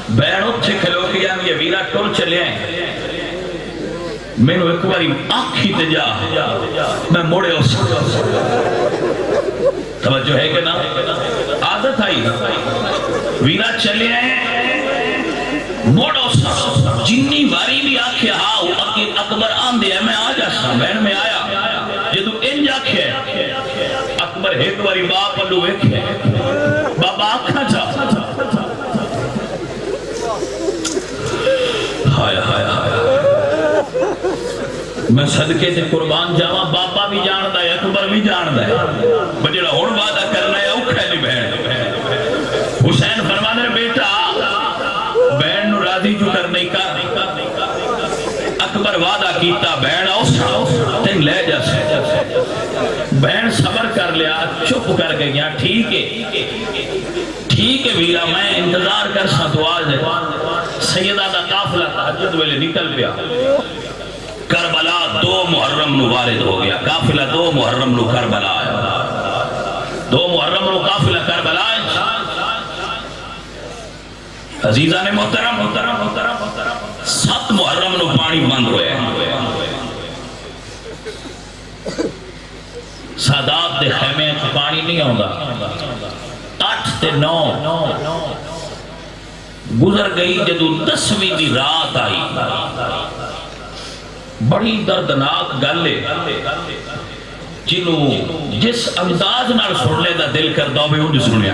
بھیڑ اٹھے کھلو کے جان یہ ویرا ٹول چلے آئیں میں نے ایک باری آنکھی تے جا میں موڑے اس توجہ ہے کہ نا عادت آئی ویرا چلے آئیں موڑو سا جنی باری بھی آنکھیں ہاں اکبر آن دیا میں آ جا بہن میں آیا جدو انج آنکھیں اکبر ایک باری باپ پلو ویکھے بابا آنکھا جا ہائے ہائے ہائے میں صدقے سے قربان جاواں باپا بھی جاندہ ہے اکبر بھی جاندہ ہے بجڑا ہون وعدہ کرنا ہے اوکھا نہیں بہن حسین فرمانے رہے بیٹا بہن نو راضی جو کرنے کا اکبر وعدہ کیتا بہن اوسا تین لے جا سے بہن صبر کر لیا چپ کر کے گیا ٹھیک ہے ویرا میں انتظار کر سا تو آج سیدہ دا قافلہ تحجد ویلے نکل پیا کربلا 2 محرم نو وارد ہو گیا قافلہ 2 محرم نو کربلا آیا 2 محرم نو قافلہ کربلا آیا عزیزان محترم 7 محرم نو پانی بند ہوئے سادات دے خیمے پانی نہیں ہوندہ 8 تے 9 گزر گئی جدو 10ویں دی رات آئی بڑی دردناک گلے جنہوں جس انداز نال سننے دا دل کردہ ہوئے ہوں جو سنیا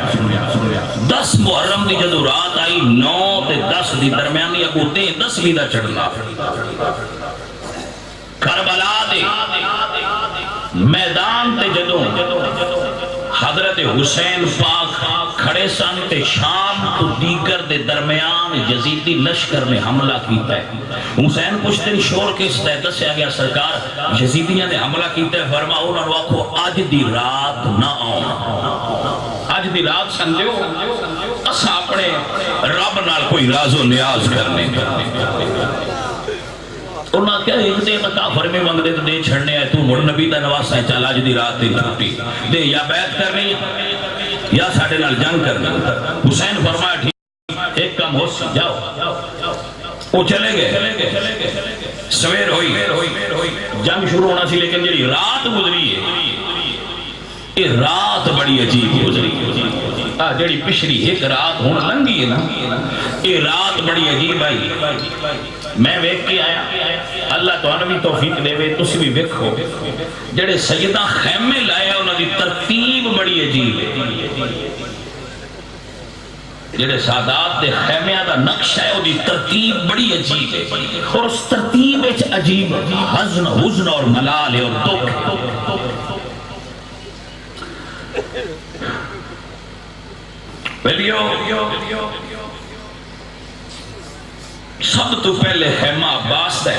10 محرم دی جدو رات آئی 9 تے 10 دی درمیانی اگو 10ویں دا چڑھنا کربلا دے میدان تے جدو حضرت حسین پاک کھڑے سن تے شام تو دیگر دے درمیان یزیدی لشکر نے حملہ کیتا ہے حسین پشتن شور کے استعدت سے آگیا سرکار یزیدیاں نے حملہ کیتا ہے فرما انہوں نے آکھو آج دی رات نہ آؤں آج دی رات سمجھو اسا اپنے رب نال کوئی راز و نیاز کرنے انہاں کیا ایک دے کافر میں منگ دے تو دے چھڑنے آئے تو مڑ نبی دا نواسا ہے چال آج دی رات دی چھوٹی دے یا بیعت کرنی یا ساڑھے نال جنگ کرنی حسین فرمایا ٹھیک ایک کام ہو سی جاؤ وہ چلے گئے سویر ہوئی جنگ شروع ہونا سی لیکن جڑی رات گزری ہے یہ رات بڑی عجیب گزری جڑی پچھلی ایک رات ہونا لنگی ہے نا یہ رات بڑی عجیب آئی میں ویک کے آیا اللہ تو انہوں بھی توفیق دے وے تسی بھی ویکھو جڑے سیدہ خیمے لائے انہوں دی ترتیب بڑی عجیب ہے جڑے سادات دے خیمیاں دا نقش ہے وہ دی ترتیب بڑی عجیب ہے اور اس ترتیب ایچ عجیب حزن اور ملال ہے اور دکھ ویلیو سب تو پہلے خیمہ عباس دے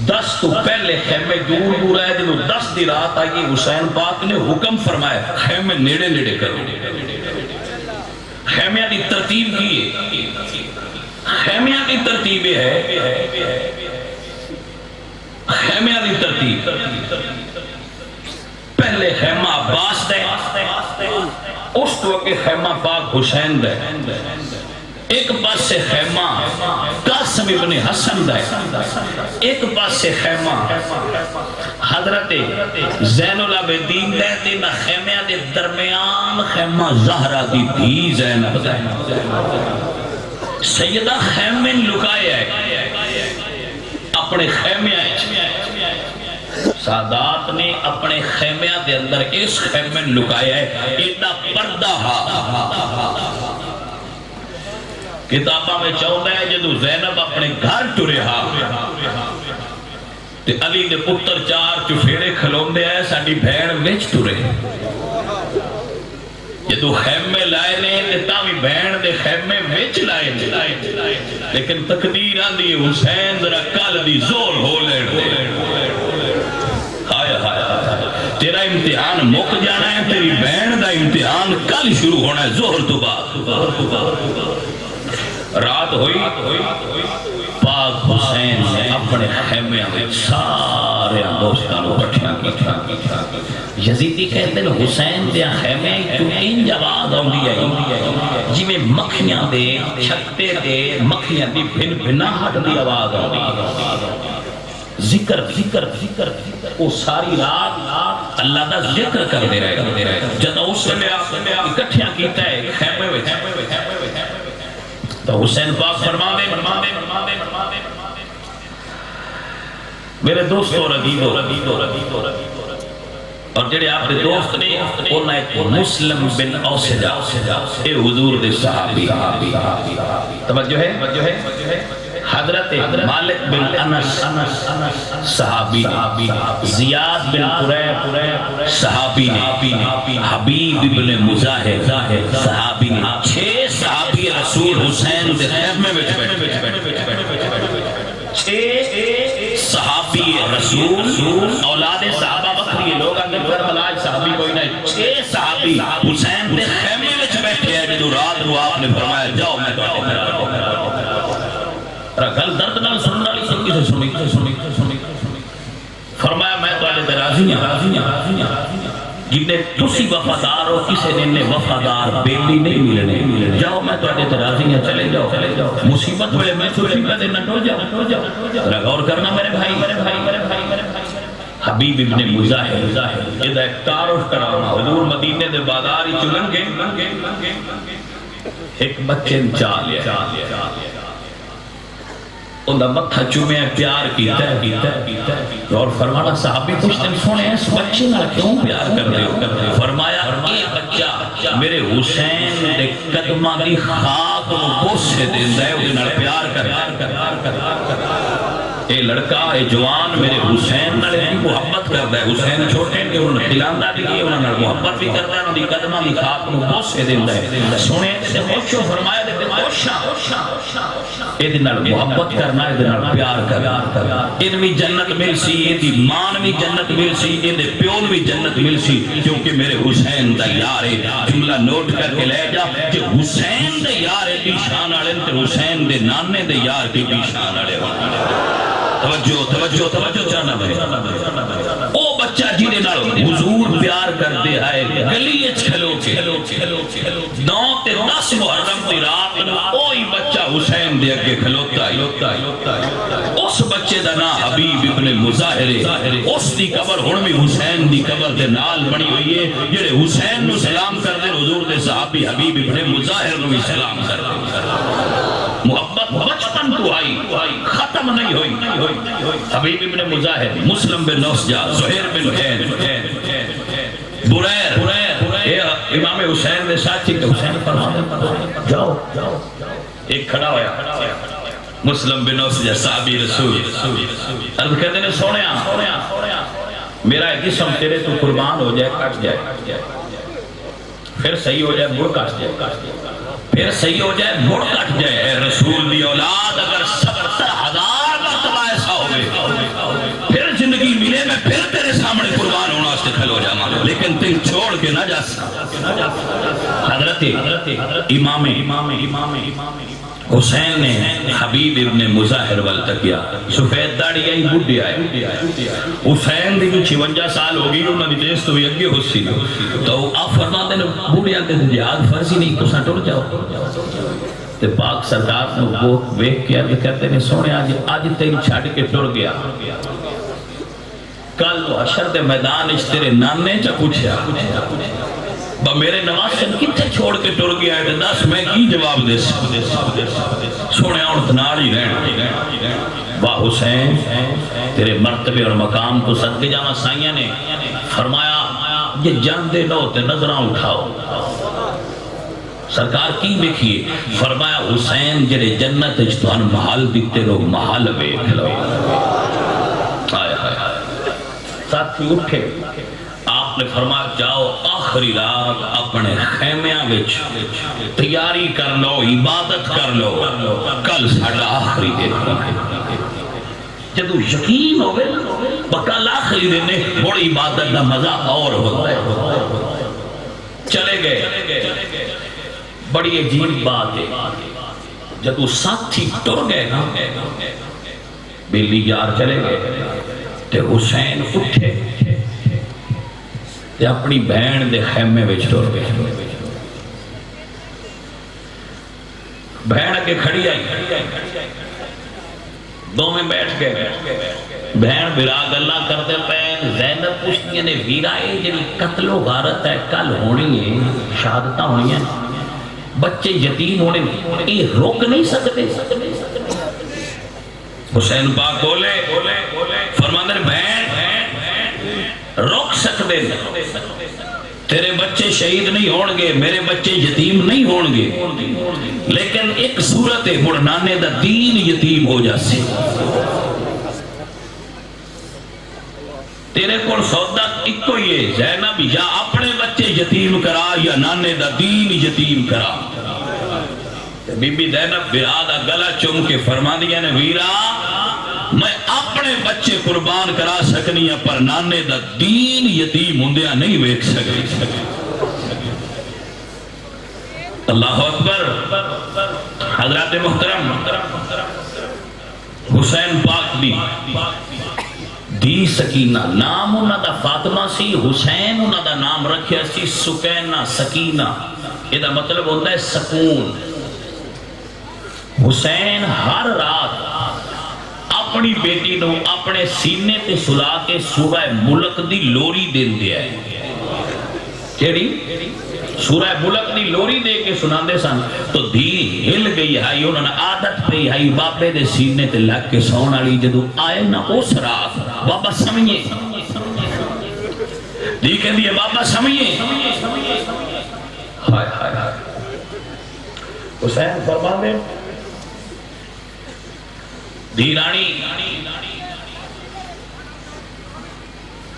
10 تو پہلے خیمے دور ہے جنہوں 10 دی رات آئی حسین پاک نے حکم فرمایا خیمے نیڑے نیڑے کرو خیمیاں دی ترتیب کی ہے خیمیاں دی ترتیب ہے خیمیاں دی ترتیب پہلے خیمہ عباس دے اس اس تو کہ خیمہ پاک حسین دے ایک پاس سے خیمہ قاسم ابن حسن دے ایک پاس سے خیمہ حضرت زین العابدین دے تین خیمیہ دے درمیان خیمہ زہرہ دی دھی زینب دے سیدہ خیمے لکائے اپنے خیمیہ سادات نے اپنے خیمیہ دے اندر اس خیمے لکائے ایڈا پردہ کتابہ میں چاہتا ہے جدو زینب اپنے گھر ٹرے تے علی دے پتر چار چفیرے کھلون دے آئے ساڑی بھیڑ ویچ ٹرے جدو خیمے لائے نے تے تاوی بھیڑ دے خیمے ویچ لائے لیکن تقدیر آن دی حسین ذرا کال دی زور ہو لیڑ دے تیرا امتحان مک جانا ہے تیری بہن دا امتحان کل شروع ہونا ہے زہر تو بعد رات ہوئی پاک حسین نے اپنے خیمے میں سارے دوستانوں پٹھیاں کی یزیدی کہتے ہیں حسین دے خیمے کیونکہ جواب آن دیا جی میں مکھیاں دے چھکتے دے مکھیاں دی بھن بھناہٹ دی آواز آن دیا ذکر ذکر ذکر وہ ساری رات اللہ دا ذکر کر دے رہے جب اس سے اکٹھیاں کیتا ہے خیمے میں تو حسین پاک فرما دے میرے دوستو رضیدو اور جڑے آپ کے دوست نے انہاں ایک مسلم بن اوسجا اے حضور دے صحابی توجہ ہے حضرت مالک بن انس صحابی زیاد بن قریب صحابی حبیب بن مزاحر صحابی 6 صحابی رسول حسین دے خیمے میں چھ صحابی رسول اولاد صحابہ بکری لوگ اندر کربلا صحابی کوئی نہیں 6 صحابی حسین دے خیمے میں بیٹھے ہیں جو رات رو آپ نے فرمایا جاؤ میں تو گل درد نال سننا لی سن کسے سنی فرمایا میں تو آلے درازی ہیں جنہیں تسی وفادار ہو کسے نے وفادار بیلی نہیں ملنے جاؤ میں تو آلے درازی ہیں چلے جاؤ مصیبت ہوئے میں تسی کا دینا ٹو جاؤ غور کرنا میرے بھائی حبیب ابن مزاحر یہ دا ایک تعارف کراؤنا حضور مدینے دے بازاری چلن گے ایک بچے چال لیا اندھا متھا چومیں پیار کیتا ہے اور فرمانا صحابی پوچھتے ہیں سونے اس بچے نہ کیوں پیار کر رہے ہو فرمایا اے بچہ میرے حسین دے قدمہ دی خاک و بوسے دیندہ ہے انہیں پیار کر اے لڑکا اے جوان میرے حسین نہ لے محبت کرتا ہے حسین چھوٹے کہ انہوں نے خلاندہ بھی کیے انہوں نے محبت بھی کرتا ہے انہوں نے قدمہ دی خاک و بوسے دیندہ ہے سونے سے خوشو فرمایا دیتے خوشا اے دنال محبت کرنا اے دنال پیار کرنا ان میں جنت مل سی اے دی مان میں جنت مل سی اے دے پیون میں جنت مل سی کیونکہ میرے حسین دا یار ہے جملہ نوٹ کر کے لے جا کہ حسین دے یار ہے بھی شان آڑے تے حسین دے نانے دے یار کی بھی شان آڑے توجہ چاہنا بھائی او بچہ جینے نالو حضور پیار کر دے آئے گلیچ کھلو کے 9 تے 10 محرم دی رات اوہی بچہ حسین دے اگے کھلوتا ہے اس بچے دا نا حبیب ابن مزاحر اس دی قبر ہون میں حسین دی قبر دے نال بنی ہوئی ہے جڑے حسین نو سلام کر دے حضور دے صحابی حبیب ابن مزاحر نو سلام کر دے محبت بچپن تو آئی ختم نہیں ہوئی حبیب ابن مزاحر مسلم بن اوسجا زہیر بن حین بریر امام حسین نے ساتھی کہ حسین فرمانے جاؤ ایک کھڑا ہویا مسلم بن اوسجا صحابی رسول عرض کہتے ہیں سونیا میرا جسم تیرے تو قربان ہو جائے کٹ جائے پھر صحیح ہو جائے مڑ کٹ جائے پھر صحیح ہو جائے مڑ کٹ جائے اے رسول دی اولاد اگر 70,000 مرتبہ ایسا ہوئے پھر زندگی ملے میں پھر تیرے سامنے قربان ہونا اس سے کھل ہو جاما لیکن تم چھوڑ کے نہ جا سکتا حضرت امام حسین نے حبیب ابن مظاہر والتقیہ سفید داڑی آئی بڑھے آئے حسین دی 56 سال ہوگی انہوں نے دیس تو بھی اگے ہو سی تو آپ فرما دے بڑھے آتے جہاد فرضی نہیں تو ساں ٹر جاؤ تے پاک سرکار نے وہ ویک کیا کہ کہتے ہیں سونے آج تیری چھاڑ کے ٹر گیا کل تو حشر دے میدان اچ تیرے نانے چا پوچھیا با میرے نواسن کتے چھوڑ کے ٹر گیا ہے دس میں کی جواب دے سونے آن تناڑی رہن با حسین تیرے مرتبے اور مقام تو صدقے جانا سائیاں نے فرمایا یہ جاندے لو تے نظران اٹھاؤ سرکار کی دیکھیے فرمایا حسین جڑے جنت اجتوان محل دیتے لوگ محل بیٹھ لو آئے ساتھی اٹھے آپ نے فرمایا جاؤ آخری رات اپنے خیمیاں وچ تیاری کر لو عبادت کر لو کل ساڑھا آخری دیکھو جدو یقین ہوئے بکل آخری دینے بڑی عبادت دا مزہ اور ہوتا ہے چلے گئے بڑی عجیب بات ہے جدو ساتھی ٹر گئے نا بیلی یار چلے گئے تے حسین اٹھے تے اپنی بہن دے خیمے وچ ٹر گئے بہن کے کھڑی آئی دو میں بیٹھ گئے بہن براغ اللہ کرتے پہن زینب پوچھتی نے ویرائے جنی قتل و غارت ہے کل ہونی ہے شہادتہ ہونی ہیں بچے یتیم ہونے یہ روک نہیں سکتے حسین پاک بولے فرماندے بہن روک سکتے تیرے بچے شہید نہیں ہون گے میرے بچے یتیم نہیں ہون گے لیکن ایک صورت ہے مڑ نانے دا دین یتیم ہو جاسی تیرے کول سودا ایک ہی ہے زینب یا اپنے بچے یتیم کرا یا نانے دا دین یتیم کرا بی بی زینب برادہ گلہ چم کے فرما دیا نے ویرا میں اپنے بچے قربان کرا سکنی ہے پر نانے دا دین یتیم ہندیاں نہیں ویک سکتی اللہ اکبر حضرات محترم حسین پاک دی سکینہ نام انہا دا فاطمہ سی حسین انہا دا نام رکھیا سی سکینہ سکینہ یہ دا مطلب ہوتا ہے سکون حسین ہر رات اپنی بیٹی نو اپنے سینے تے سلا کے سورہ ملک دی لوری دین دیا ہے کیڑی سورہ ملک دی لوری دے کے سنان دے سن تو دھی ہل گئی ہے انہوں نے عادت پہ ہے بابے دے سینے تے لگ کے سون والی جدو آئے نا اس رات بابا سمجھے دی کہندی ہے بابا سمجھے ہائے ہائے ہائے حسین فرما دے دھیرانی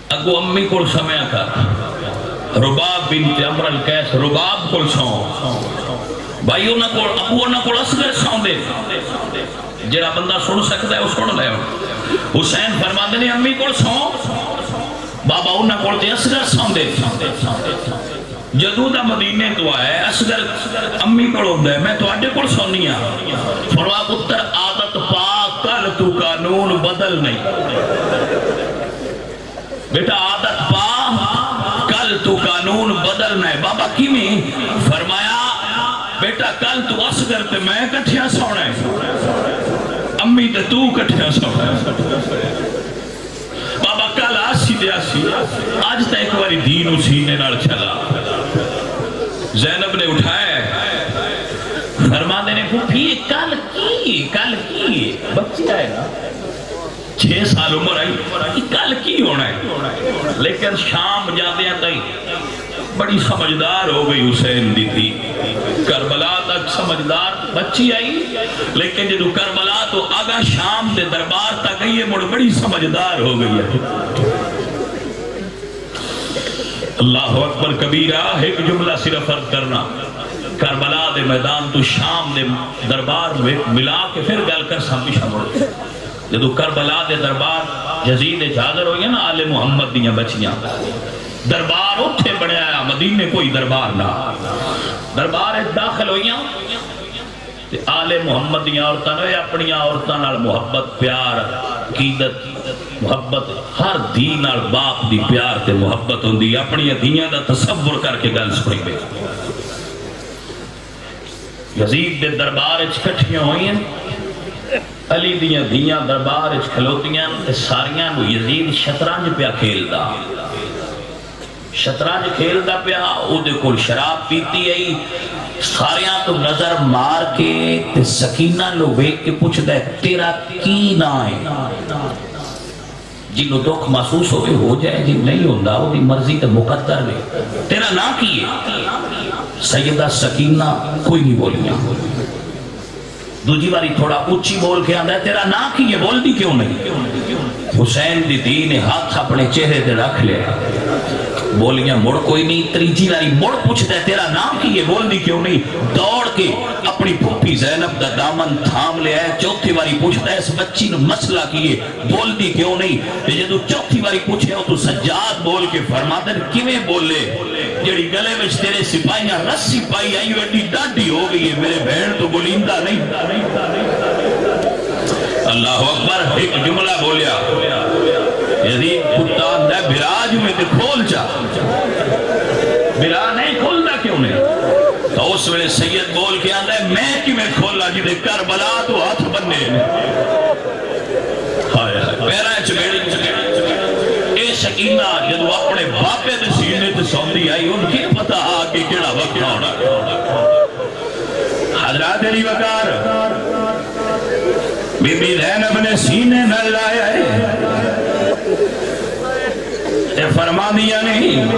اگو امی کو سمیا کر رباب بنت عمر القیس رباب کو سون بھائی انہاں کو ابو انہاں کو اصغر سون دے جڑا بندہ سن سکتا ہے وہ سن لے حسین فرماندے نے امی کو سون بابا انہاں کو تے اصغر سون دے جدو دا مدینے تو آئے اصغر امی کو ہوندا ہے میں تواڈے کول سونی ہاں فرما پتر عادت پا کل تو قانون بدل نہیں بیٹا عادت پا کل تو قانون بدل نہیں بابا کی میں فرمایا بیٹا کل تو اصغر تے میں کٹھیا سونا ہے امی تے تو کٹھیا سونا ہے بابا کل آسی دے آسی آج تا ایک باری دین سینے نال چلا زینب نے اٹھایا فرما دینے پھوپھی کل کی بچی آئے نا 6 سال عمر آئی کل کی ہونا ہے لیکن شام جاندے ہیں تائی بڑی سمجھدار ہو گئی حسین دی تھی کربلا تک سمجھدار بچی آئی لیکن جدو کربلا تو آگا شام دے دربار تک گئی ہے مڑ بڑی سمجھدار ہو گئی ہے اللہ اکبر کبیرہ ایک جملہ صرف فرق کرنا کربلا دے میدان تو شام دے دربار میں ملا کے پھر گل کر سامنے مڑ جدو کربلا دے دربار یزید حاضر ہوئی نا آل محمد دیاں بچیاں دربار اٹھے بڑھیا مدینے کوئی دربار نہ دربار داخل ہوئیاں آل محمد دیا عورتوں نے اپنی عورتوں نال محبت پیار عقیدت محبت ہر دھی نال باپ دی پیار تے محبت ہوندی اپنی دھیاں دا تصور کر کے گل سنی پئی یزید دے دربار وچ کٹھیاں ہوئی ہیں علی دیاں دھیاں دربار وچ کھلوتیاں تے ساریاں نو یزید شطرنج پیا کھیلدا شطرنج کھیلدا پیا او دے کول شراب پیتی آئی ساریاں تو نظر مار کے تے سکینہ نو ویکھ کے پوچھدا ہے تیرا کی نام ہے جنوں دکھ محسوس ہوئے ہو جائے جن نہیں ہوندا وہ دی مرضی تے مقدر نے تیرا نام کی ہے سیدہ سکینہ کوئی نہیں بولیاں دوجی باری تھوڑا اونچی بول کے آندا ہے تیرا نام کی ہے بول دی کیوں نہیں حسین دی دی نے ہاتھ اپنے چہرے تے رکھ لیا بولیاں مڑ کوئی نہیں تریجی واری مڑ پوچھتا ہے تیرا نام کی ہے بول دی کیوں نہیں دوڑ کے اپنی پھوپھی زینب دا دامن تھام لیا ہے چوتھی واری پوچھتا ہے اس بچی نے مسئلہ کیے بول دی کیوں نہیں جدو چوتھی واری پوچھے ہو تو سجاد بول کے فرماتا ہے کیویں بولے جڑی گلے وچ تیرے سپاہیاں رسی پائی آئی ایڈی ڈاڈی ہو گئی ہے میرے بہن تو بولیندا نہیں اللہ اکبر ایک جملہ بولیا یزید کتا اندہ براج میں تے کھول چا برا نہیں کھولنا کیوں نہیں تو اس ویلے سید بول کے آندہ ہے میں کی میں کھولا جی دے کربلا تو ہاتھ بننے پیرہ چمیڑی اے شکینہ جدو اپنے باپے دے سینے تے سوندی آئی ان کی پتہ آگے کیڑا وقت ہونا حضرات علی وقار بی بی زینب نے سینے نہ لایا ہے اے فرما دیا نہیں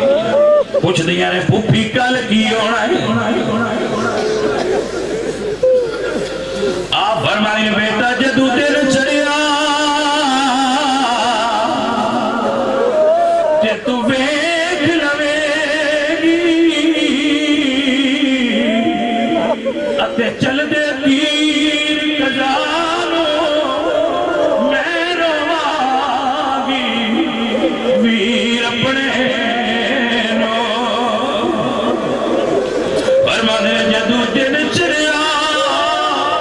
پوچھ دیا نے پھوپھی کل کی ہونا ہے آپ فرمائیں بیٹا جدو دل چڑیا تے تو ویکھ لوے گی اتے چل دے تیر کجانو میں رواں گی ویر اپنے نو فرمانے جدو دن چڑیا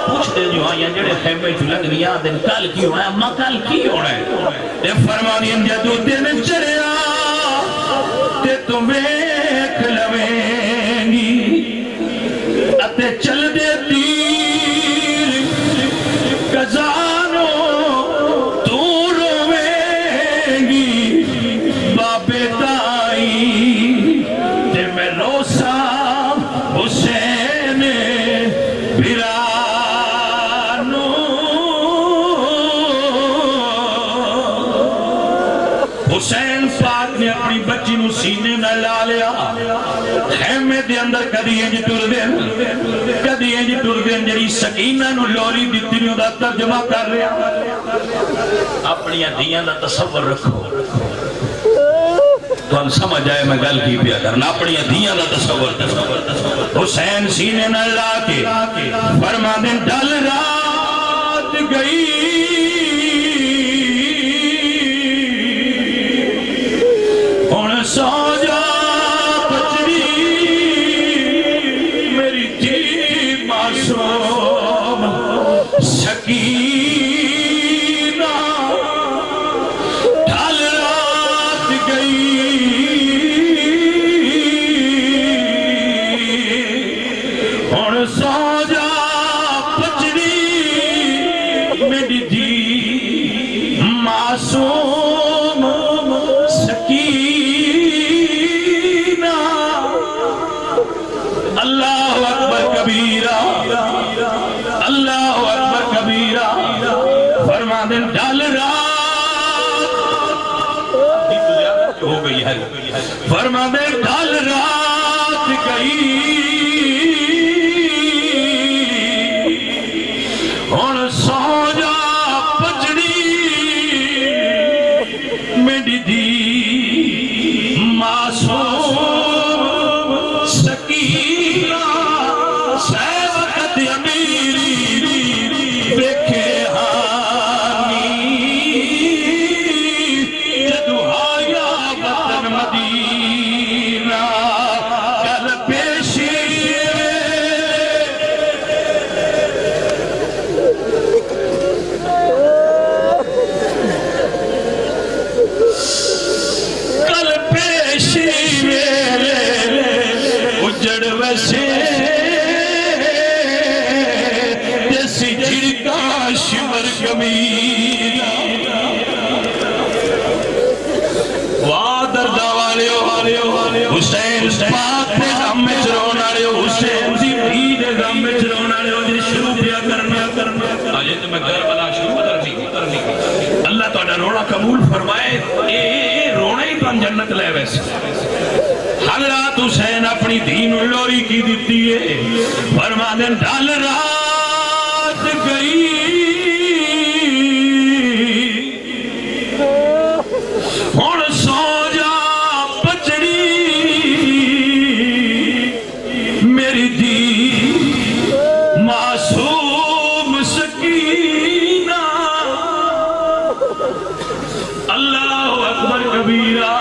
پوچھ دے جو آئیں جڑے خیمے جو لگ رہا دن کل کی ہونا ہے اما کل کی ہونا ہے تے فرمانے جدو دن چڑیا تے تمہیں کھلویں گی اتے چل دے تیر کزانو تو رویں گی بابے تائی تے میں روسا حسین بھرانو حسین پاک نے اپنی بچی نو سینے نہ لا لیا خیمے دے اندر کدی انج ٹر دین کدی انج ٹر دین جڑی سکینہ نو لولی دتی نو دا ترجمہ کر رہا اپنی دھیاں دا تصور رکھو تو ہم سمجھ آئے میں گل کی پیا کرنا اپنی دھیاں دا تصور حسین سینے نہ لا کے فرما دیں ڈل رات گئی ہن سو جا بچڑی میری تھی معصوم سکینہ ڈل رات گئی ہن سو جا بچڑی میری تھی معصوم سکینہ اللہ اکبر کبیرہ اللہ اکبر کبیرہ فرما دیں ڈال رات ہو گئی ہے فرما دیں ڈال رات گئی ہن سو جا بچڑی میری دی معصوم سکینہ سیوقت امیری دیکھے ہانی جدو آیا وطن مدینہ کل پیشی ویسے جیسی جھڑکا شمر کمینا واہ دردہ والے حسین پاک دے غم وچ رون والے حسین دی دھی دے غم وچ رون والے جی شروع پیا کرنا اجے تے میں کربلا شروع کرنی اللہ تہاڈا رونا قبول فرمائے اے رونا ہی تو جنت لے ویسے حضرت حسین اپنی دھی نوں لوری کی دتی ہے فرماندے ڈال رات گئی ہن سو جا بچڑی میری دھی معصوم سکینہ اللہ اکبر کبیرہ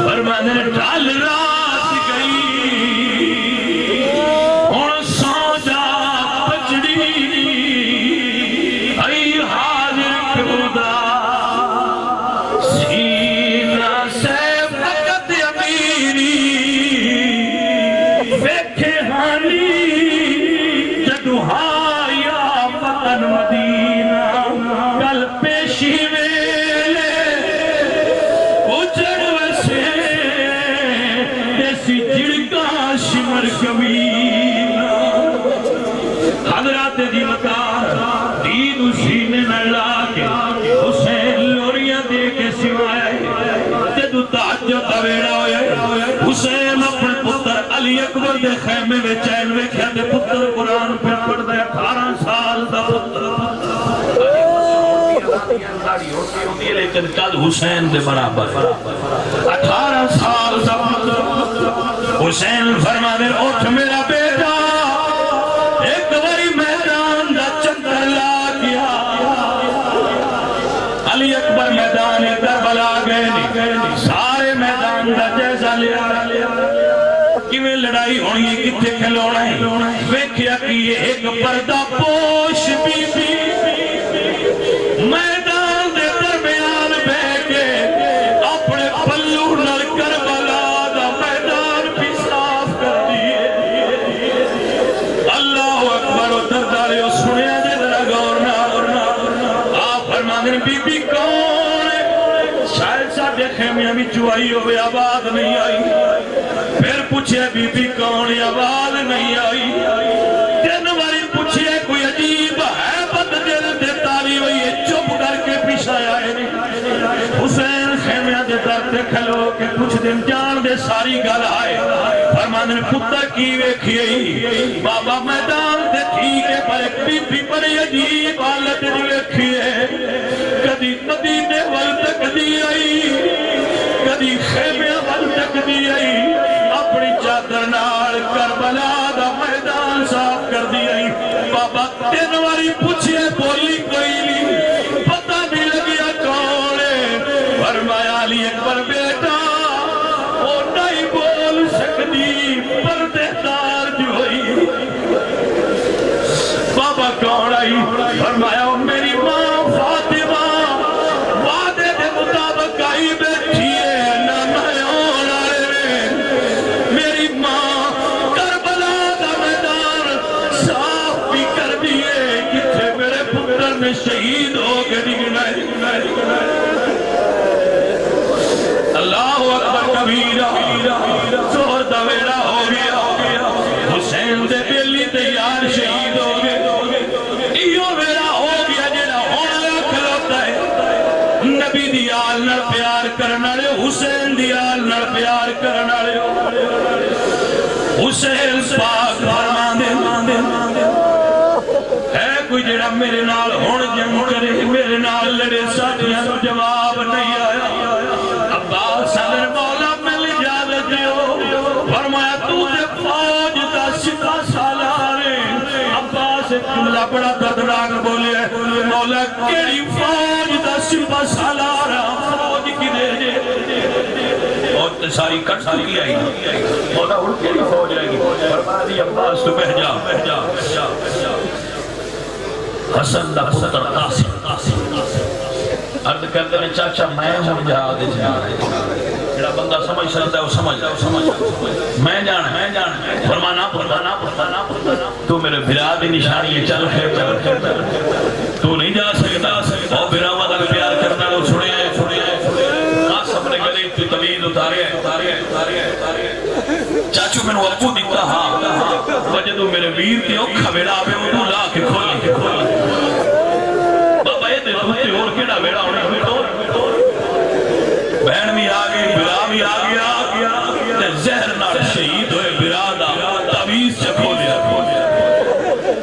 فرمانے ڈال رات گئی ہن سو جا بچڑی اے حاضر خدا سینہ سے فقط امیری ویکھے ہانی جدو ہایا وطن مدینہ کل پیشی ویلے اجڑ ویسے دیسی جڑکا شمر کمینا حضرات دی مکار دین سینے نہ لا کے حسین لوریاں دے کے سوائے جدو تحجد دا ویڑا ہوئے حسین اپنے پتر علی اکبر دے خیمے میں چین ویکھیا تے پتر قرآن پہ پڑھ دے 18 سال دا پتر لیکن قد حسین دے برابر 18 سال دا پتر حسین فرما دے اٹھ میرا بیٹا ایک باری میدان دا چکر لا گیا علی اکبر میدان کربلا گئے سارے میدان دا جیسا لیا کیویں لڑائی ہونی ہے کتھے کھلونا ہے ویکھیا کہ یہ ایک پردہ پوش بی بی میدان دے درمیان بہ کے اپنے پلو نال کربلا دا میدان بھی صاف کر دیے اللہ اکبر و دردارے سنیا جے ذرا غور نہ آپ فرماندے بی بی کون ہے شاید ساڈے خیمیاں وچوں آئی ہوئے آواز نہیں آئی پھر پوچھے بی بی کون آواز نہیں آئی تین باری پوچھے کوئی عجیب ہے بد دل دے تاری ہوئی ہے چپ کر کے پیچھے آئے حسین خیمیاں دے در تے کھلو کے کچھ دن جان دے ساری گل آئے فرماندے پتر کی ویکھی بابا میدان تے ٹھیک ہے پر ایک بی بی بڑی عجیب حالت دی ویکھی ہے کدی مدینے ول تک دی آئی کدی خیمیاں ول تک دی آئی اپنی چادر نال کربلا دا میدان صاف کر دی آئی بابا تین واری پوچھے بولی کوئی نہیں پتہ نہیں لگیا کون ہے فرمایا علی اکبر بیٹا وہ نہیں بول سکتی پردے دار جو ہوئی بابا کون آئی فرمایا وہ میری ماں فاطمہ وعدے دے مطابق آئی بیٹھی ہے نہ میں ہونا میری ماں کربلا دا میدان صاف بھی کر دیے کتھے میرے پتر میں شہید ہو کے اللہ اکبر کبیرہ زہر دا ویڑا ہو گیا حسین دے بیلی تیار شہید ہو گئے ایو ویڑا ہو گیا جیڑا ہونا کھلوتا ہے نبی دی آل نال پیار کرنا لے حسین دی آل نال پیار کرنا لے حسین پاک فرمان دے ہے کوئی جڑا میرے نال ہون جنگ کرے میرے نال لڑے ساتھیاں تو جواب نہیں آیا عباس صدر مولا مل اجازت دیو فرمایا تو دے فوج دا سپاہ سالار عباس جملہ بڑا دردناک بولے مولا کیڑی فوج دا سپاہ سالار فوج کی دے ساری کٹ ساری آئی مولا اڑ کے فوج رہے گی فرما دی عباس تو بہ جا حسن دا پتر قاسم عرض کرتے ہیں چاچا میں ہوں جہاد جہاں بندہ سمجھ سکتا ہے وہ سمجھ میں جان فرمانا تو میرے بھرا دی نشانی ہے چل تو نہیں جا سکتا اور بھراوا کا پیار کرنا لو چھوڑے قاسم نے گلے تو طویل اتارے چاچو میں نے ابو دیکھا ہاں وجہ تو میرے ویر تے اوکھا بیڑا آوے وہ لا کے کھولی بابا یہ تے دوتے اور کیڑا بیڑا ہونے بہن بھی آگئی برا بھی آگیا تے زہر نار شہید ہوئے برا دا تعویز چکھو دیا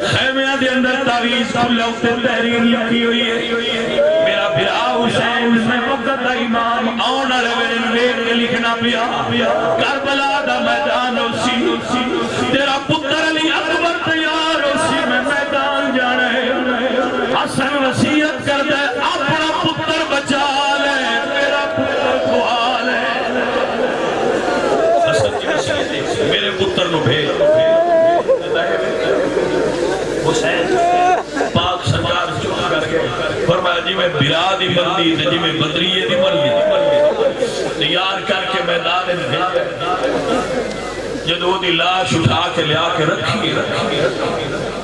خیمیہ دے اندر تعویز کھلا اسے تحریر لکھی ہوئی ہے میرا برا حسین اس میں وقت دا امام آن علیہ ویرن ویر کے لکھنا پیا کربلا دا میدان اسی تیرا پتر علی اکبر تیار اسی میں میدان جانا ہے حسن وسیعت کر دے اپنا پتر بچا لے میرا پتر کو آل ہے حسن کی وسیعت میرے پتر نو بھیج حسین پاک سرکار چکا کر کے فرمایا جی میں برا دی مردی جی میں بدریے دی مردی تیار کر کے میدان جدو دی لاش اٹھا کے لیا کے رکھی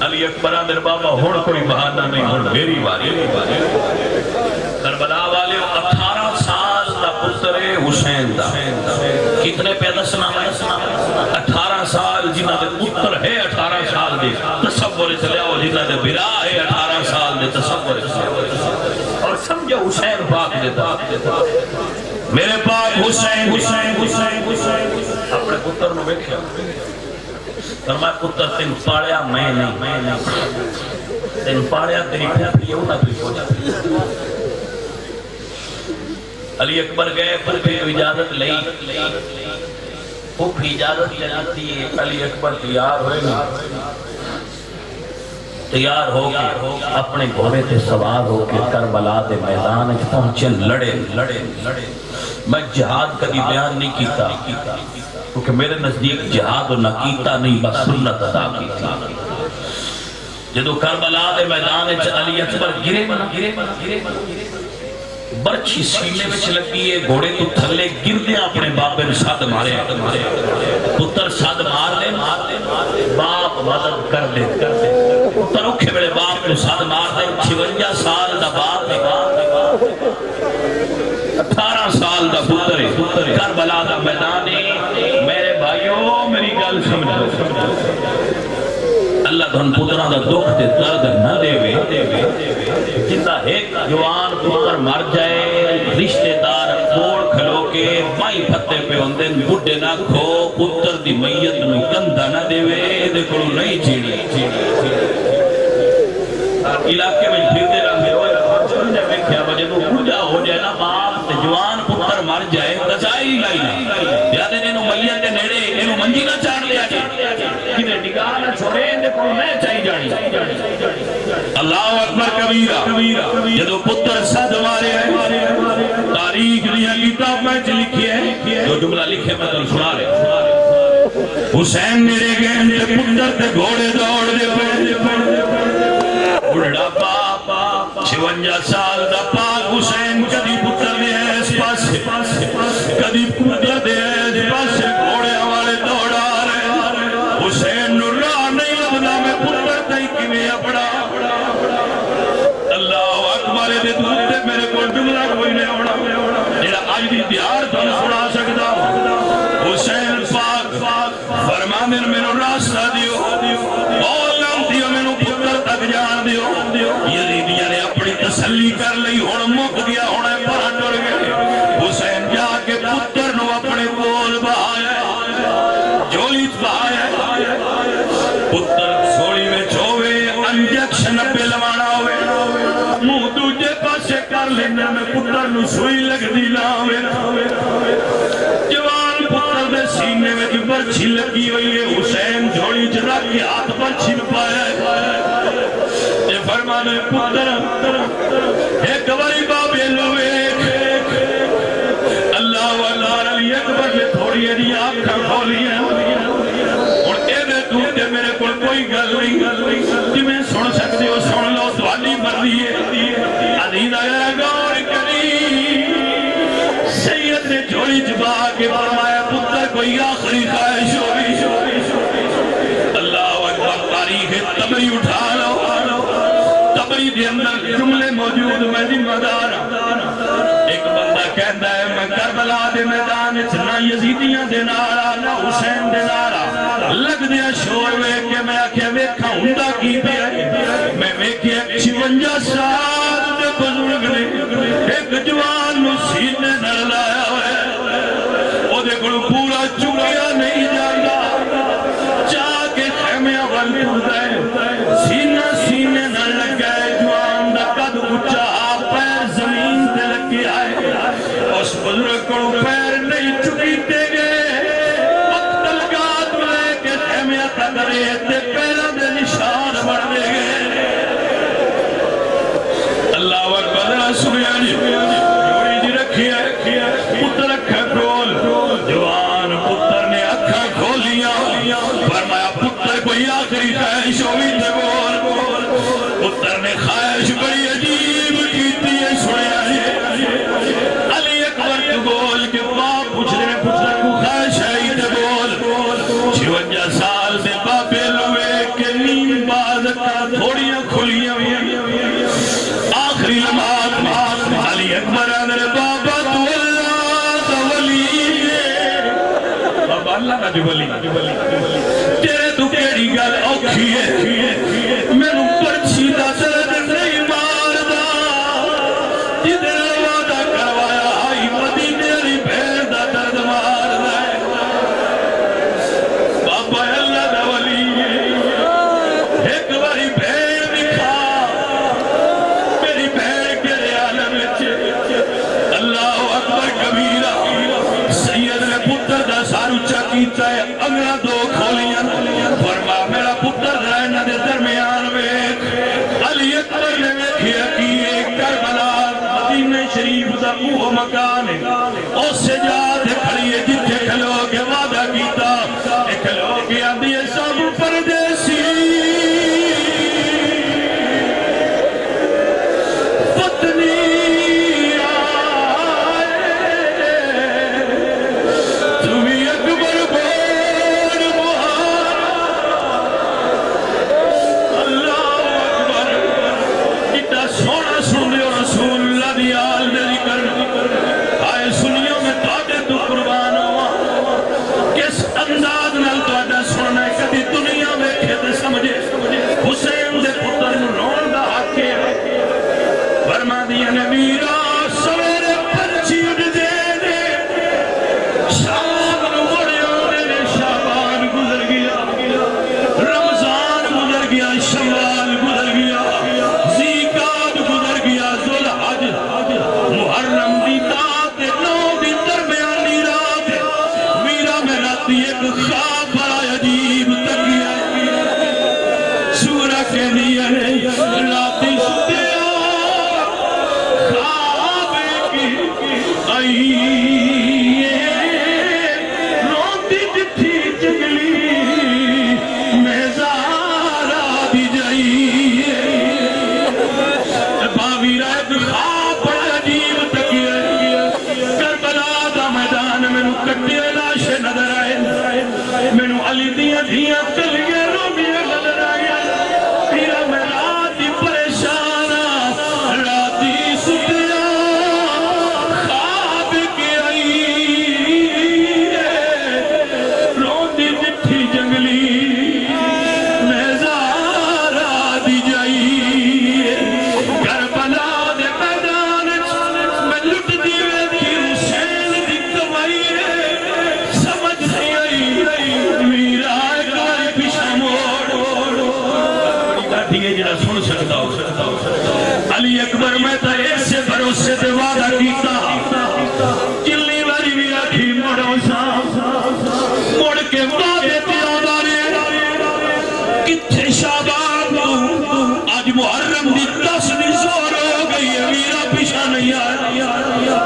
علی اکبرہ در بابا ہون کوئی بہانہ نہیں ہون میری باری کربلا والے 18 سال دا پتر حسین دا کتنے پیدا سنا 18 سال جنہ دے پتر ہے 18 سال دے تصور چلے آؤ جنہ دے برا ہے 18 سال دے تصور اور سمجھو حسین پاک دیتا میرے پاک حسین اپنے پتر نو بیکھیا فرمایا پتر تین پاڑیا میں نہیں تین پاڑیا تیری پھیپڑی ہے انہا تو ہو جاتی علی اکبر گئے پھر اجازت لئی پھوپھی اجازت چلتی ہے علی اکبر تیار ہوئے گا تیار ہو کے اپنے گھوڑے سے سوار ہو کے کربلا دے میدان پہنچے لڑے میں جہاد کبھی بیان نہیں کیتا کیونکہ میرے نزدیک جہاد نہ کیتا نہیں بس سنت ادا کیتا جدو کربلا دے میدان علی اکبر گرے برچی سینے میں لگی ہے گھوڑے تو تھلے گر دے اپنے باپ نے ساتھ مارے پتر ساتھ مار دے باپ مدد کر دے پتر اوکھے بڑے باپ نے ساتھ مار دے 56 سال دا باپ 18 سال دا پتر کربلا دا میدان میرے بھائیوں میری گل سمجھو اللہ دھن پتران دا دکھ دے درد نہ دے جندہ ایک جوان پتر مر جائے رشتہ دار کوڑ کھلو کے مائی پھتے پہ ہوندن بڑھے نہ کھو پتر دی میت نو کندہ نہ دے دے کھڑو نہیں چیڑی علاقے میں پھرتے رہے ہوئے چلنے میں کیا وجہ تو بڑھا ہو جائے نا باپ جوان پتر مر جائے دسائی لائی یادے نے میت دے نیڑے انہوں منجی نہ چاڑ لیا کنے نگاہ نہ چھوڑے دیکھو میں چاہی جانی اللہ اکبر کبیرہ جدو پتر صد مارے ہیں تاریخ دیا کتاب میں لکھی ہے جو جملہ لکھے میں تو سنا رہے حسین میرے گئے تے پتر تے گھوڑے دوڑ دے بڑھڑا باپ 56 سال دا پاک حسین کدی پتر دے اس پاسے کدی پتر دے اس پاسے گھوڑے والے دوڑا رہے حسین نو راہ نہیں لبنا میں پتر تئی کیویں اپڑا اللہ اکبر دے دوتے میرے کول جملہ کوئی نہیں ہونا جڑا اج دی تیار تھن سنا سکدا حسین پاک فرماندے میرے راستہ دیو بولن دیو مینوں پتر تک جان دیو یزیدیاں نے اپنی تسلی کر لئی ہن مک گیا ہن پر ٹر گئے حسین جا کے پتر نو اپنے کول بہایا جولی بہایا پتر سوڑی میں چھوے انجیکشن پہ لوانا ہوئے منہ دوجے پاسے کر لینا میں پتر نو سوئی لگ دی لاوے جوان پتر دے سینے میں دی برچھی لگی ہوئی ہے حسین جھوڑی جرا کے ہاتھ برچھی پایا یہ فرمانے پتر ایک باری بابے لوے اللہ واللہ علی اکبر نے تھوڑی ایڈی آنکھاں کھولی ہیں اور اے دے دوتے میرے کوئی گل نہیں جی میں سن سکتے ہو سن لو توالی مرضی ہے عزیز آیا گور کری سید نے جو جھولی چبا کے فرمایا پتر کوئی آخری خواہش ہوئی اللہ اکبر تاریخ تبری اٹھا لو تبری دے اندر جملے موجود میں ذمہ دار ایک بندہ کہندا ہے میں کربلا دے میدان وچ نہ یزیدیاں دے نال نہ حسین دے نال لگدیاں شور ویکھ کے میں آکھیا ویکھاں ہوندا کی پیا میں ویکھیا 56 سال دے بزرگ نے ایک جوان نو سینے نال لایا ہوئے او دے کول پورا چکیا نہیں جاندا جا کے خیمیاں ول ٹردا ہے سینہ سینے نال لگا ہے جوان دا قد اونچا پیر زمین تے لگے آئے اس بزرگ کو پیر نہیں چکیتے گئے وقت لگا تو لے کے خیمیاں تک ریتے پیروں دے نشان بڑھ دے گئے اللہ اکبر سبحان جوڑی دی رکھی ہے پتر اکھا کھول جوان پتر نے اکھا کھولیاں فرمایا پتر کوئی آخری خواہش ہوئی تے بول پتر نے خواہش بڑی عجیب کیتی ہے سنیا علی اکبر کو بول کے باپ پوچھنے پتر کو خواہش ہے تے بول 56 سال دے بابے لوے کے نیم باز تھوڑیاں کھولیاں آخری لمحات علی اکبر اندر بابا تو اللہ دا ولی بابا اللہ دا جو ولی تیرے تو کیڑی گل اوکھی ہے مینوں پرچی دا درد نہیں ماردا جدھر وعدہ کروایا آئی مدینے والی بھیڑ دا درد ماردا ہے بابا اللہ دا ولی ایک باری بھیڑ دکھا میری بھیڑ کے عالم وچ اللہ اکبر کبیرہ سید نے پتر دا سار اونچا کیتا ہے انگلاں دو کھولیاں فرما میرا پتر رہنا دے درمیان ویکھ علی اکبر نے ویکھیا کہ کربلا مدینہ شریف دا وہ مکان ہے اس سے جا تے کھڑی ہے جتھے کھلو کے وعدہ کیتا کھلو کے آندی ہے سب پردیسی پتنی حسین دے پتر رون دا حق فرما دیا نبیرا سویرے پرچی اڑ دے دے شام نو مڑے آنے نے شعبان گزر گیا رمضان گزر گیا شوال گزر گیا ذیقعد گزر گیا ذوالحج محرم دی رات 9 دی درمیانی رات میرا میں راتی ایک خواب بڑا عجیب تکیا سورہ کے لیے راتی ستیا خواب کی آئی روتی جتھی جگلی میزارہ دی جائی باوی رات خواب بڑا عجیب تکیا کربلا دا میدان میں کٹے لاشے نظر آئے میں علی دیاں دھیاں چل گئے رومیاں نظر آئے میں راتی پریشان راتی ستیا خواب کے آئی روندی جتھی جنگلی میزارہ دی جائی کربلا دے میدان میں لٹ دی ویکھی حسین دی کمائی سمجھ نہیں آئی میرا گھر پیچھے موڑ جڑا سن سکتا ہو علی اکبر میں تا ایسے بھروسے تے وعدہ کیتا چلی واری بھی آکھی مڑو سا مڑ کے وعدے تے آندا رہے کتھے شعبان تو اج محرم دی 10 دی زور ہو گئی ہے میرا پیچھا نہیں آیا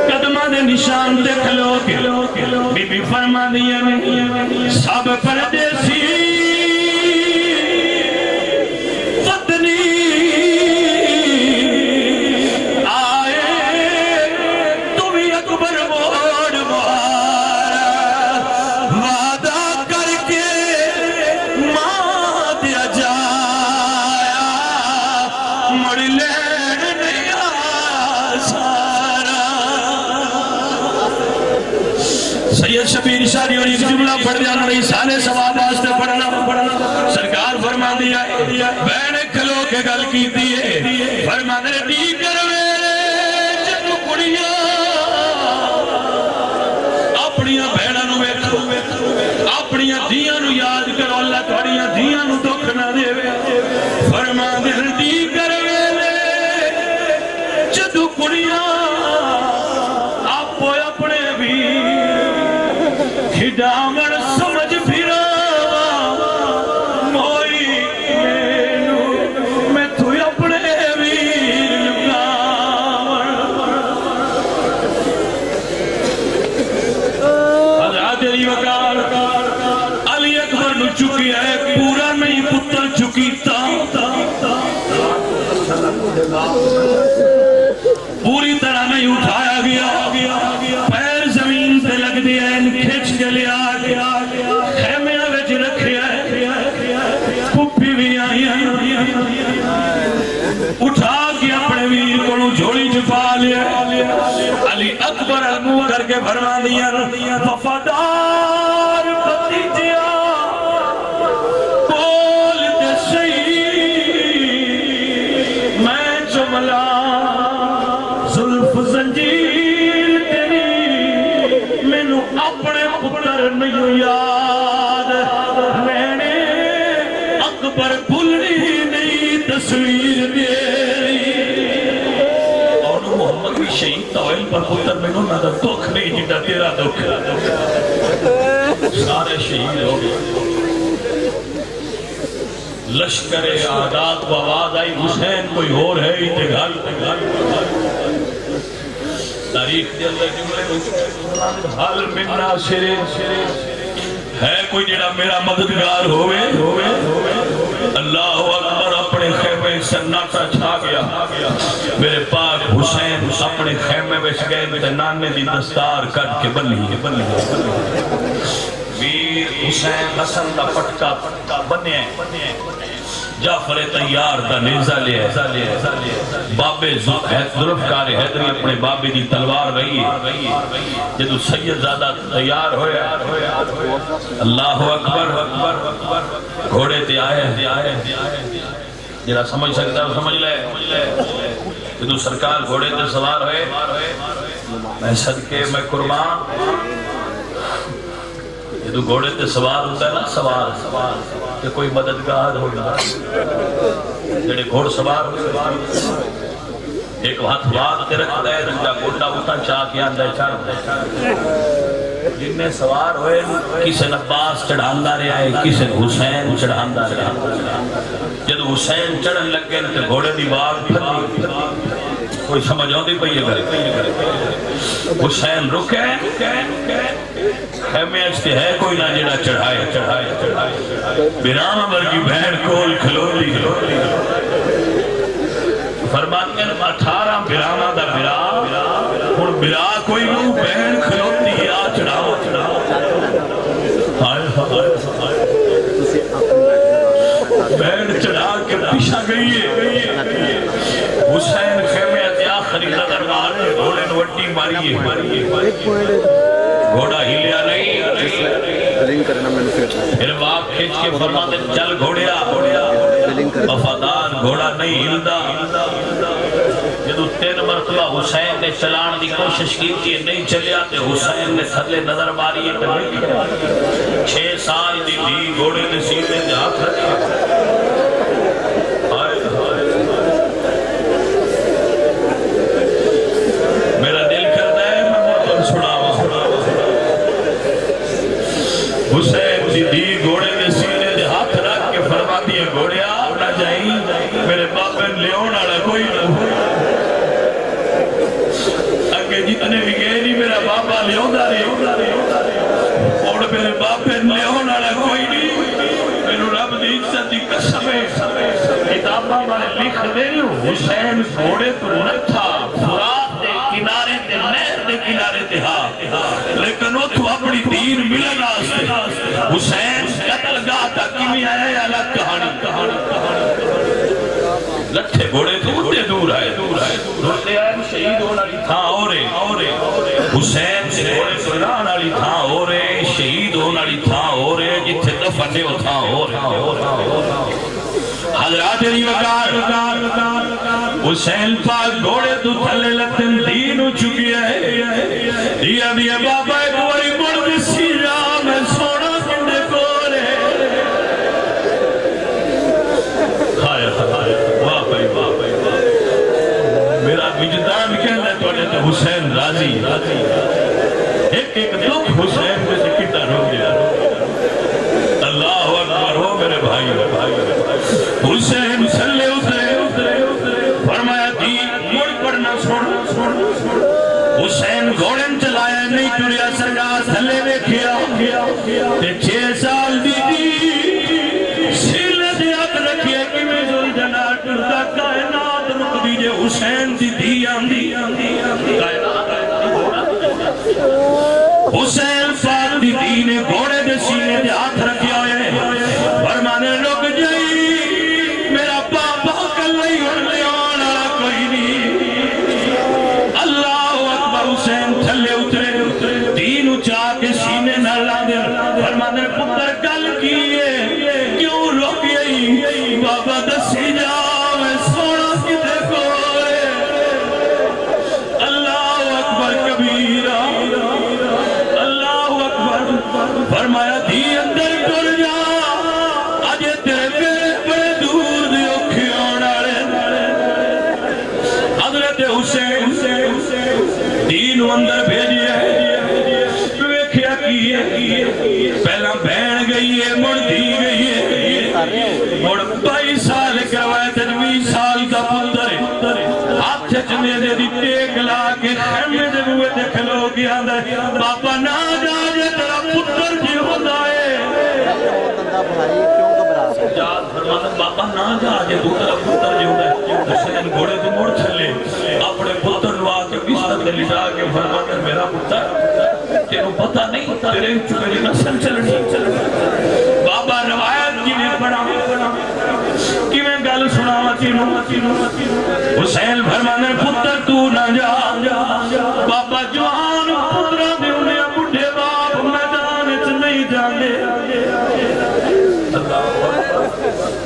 قدمہ دے نشان تے کھلو کے بی بی فرما دیا سب پردیسی پتنی سید شبیر شاہ دیو ایک جملہ پڑھ دیا نہیں سالے ثواب واسطے پڑھنا سرکار فرما دیا بہن کھلو کے گل کی دیئے فرما دے ٹی کروے جنو کڑیاں اپنیاں بہناں نو ویکھو اپنیاں دھیاں نو یاد کرو اللہ تھوڑیاں دھیاں نو دکھ نہ دے فرما دے ٹی کروے جدو کڑیاں آپ اپنے بھی کھڈاون سمجھ پھرا موئی میں تو اپنے بھی لگاون حضرت علی وقار علی اکبر نو چکی ہے پورا نہیں پتر چکی تا پوری طرح نہیں اٹھایا گیا پیر زمین سے لگ دیا کھچ کے لیا خیمیاں وچ رکھیا پھپھی بھی آئی اٹھا کے اپنے ویر کو جھولی چھپا لیا علی اکبر منہ کر کے فرما دیا وفادار بھتیجیا بول دے صحیح میں جملہ زلف زنجیر تیری مینو اپنے پتر نہیں یاد میں نے اکبر بھولنی نہیں تصویر میری اور محمد بھی شہید طویل پر پتر مینو نہ دکھ نہیں جڑا تیرا دکھ سارے شہید ہو گئے لشکر آداد و آواز آئی حسین کوئی اور ہے اتگال تاریخ دے اللہ جملے حال من ناصر ہے کوئی جڑا میرا مددگار ہوئے اللہ اکبر اپنے خیمے سناٹا چھا گیا میرے پاک حسین اپنے خیمے بچ گئے نانے دی دستار کٹ کے بنی ویر حسین حسن دا پٹکا بنے جعفر تیار دا نیزہ لے بابے ذوالفقار حیدری اپنے بابے دی تلوار رہی ہے جدو سید زادہ تیار ہوئے اللہ اکبر گھوڑے تے آئے جرا سمجھ سکتا ہے سمجھ لے جدو سرکار گھوڑے تے سوار ہوئے میں صدقے میں قربان جدو گھوڑے تے سوار ہوتا ہے نا سوار کہ کوئی مددگار ہوگا جڑے گھوڑ سوار ایک ہاتھ بات تے رکھتا ہے رنگا گھوڑا ہوتا چاہ کے آندہ چاہ جن میں سوار ہوئے کسی عباس چڑھاندہ رہا ہے کسی حسین چڑھاندہ رہا جدو حسین چڑھن لگے تو گھوڑے دی بار پھلی کوئی سمجھ ہوندی پہیے کرے حسین رکے خیمے اچھتے ہے کوئی نہ جڑا چڑھائے بیرام امر کی بہن کول کھلولی فرماتے ہیں 18 بیرامہ دا بیرا اور بیرا کوئی نو بہن کھلوتی ہے آ چڑھاؤ بہن چڑھا کے پیشہ گئی ہے حسین خیمے آخری نظر مارے گھوڑے نوٹی ماری ہے گھوڑا ہلیا نہیں پھر باپ کھچ کے فرماتے چل گھوڑیا وفادار گھوڑا نہیں ہلدا جدو 3 مرتبہ حسین نے چلان دی کوشش کی تھی نہیں چلیا تے حسین نے تھلے نظر ماری ہے 6 سال دی بھی گھوڑے نے سینے دے ہاتھ رکھے حسین دی گھوڑے میں سینے دے ہاتھ رکھ کے فرما دیے گھوڑیا نہ جائیں میرے باپن لیون آڑا کوئی نہ اگے جتنے بھی گئے نہیں میرا باپا لیون داری اور میرے باپن لیون آڑا کوئی نہیں میرے رب دی عزت دی قسمیں کتابہ میں لکھ دے حسین گھوڑے تو نہ تھا فرات دے کنارے دے نہر دے کنارے دے لیکن وہ تو اپنی دین ملنا حسین قتل گاہ تک میں آیا یا الگ کہانی لٹھے گھوڑے تو اٹھے دور آئے دورتے آئے شہید ہونا تھا اورے حسین سے گھوڑے سویران والی تھا ہو رہے شہید ہونے والی تھا ہو رہے جتھے دفن ہو تھا ہو رہے حضرات علی وقار حسین پاک گھوڑے تو تھلے لتن دین ہو چکی ہے دیا بابا ایک واری مرد سی راہ میں سونا کندے کو رہے واہ بھائی واہ بھائی میرا وجدان کہنا ہے توڑے تو حسین راضی ایک دکھ حسین میں سے کتا رو گیا اللہ اکبر ہو میرے بھائی حسین سلے اترے فرمایا دی مڑ پڑنا چھوڑ حسین گھوڑن چلایا نہیں ٹریا سرگاہ تھلے میں کھیا تے 6 سال دی سیلے دے ہاتھ رکھیا کہ میں زل جنا ٹرتا کائنات رک دیجے حسین دی دی آندی حسین پاک دی دی نے گھوڑے دے سینے دے ہاتھ رکھیا ہے فرمانے رک جائی میرا پاپا کلئی ہڑنے آنا کوئی نہیں اللہ اکبر حسین تھلے اترے دین اچھا کے سینے نہ لاندے فرمانے پتر گل کیے کیوں رک گئی بابا دسی جا میں سونا کی دیکھو اللہ اکبر کبیرہ اللہ اکبر فرمایا دی اندر کر جا آجے تیرے میرے بڑے دور دیو کھیونا حضرت حسین دین اندر بھیجئے ویکھیا کیے پہلا بہن گئی ہے مڑ دی گئی ہے مڑ 22 سال کروائے 23 سال کا پتر ہاتھ چنے دے دی ٹیک لا کے خیمے دے ہوئے دے کھلو گیا دے بابا نہ جا جے تیرا پتر جی ہوتا ہے جاد فرماتا بابا نہ جا جے تیرا پتر جی ہوتا ہے حسین گھوڑے تو موڑ چلے اپنے پتر نوا کے بستر دے لٹا کے فرماتا میرا پتر تیروں پتہ نہیں تیرے میری نسل چلنی بابا روایت کی نے پڑھا کہ میں گل سنا حسین فرمانے پتر تو نہ جا بابا جوان پترہ دے انہیں بڑھے باپ میدان اچھ نہیں جانے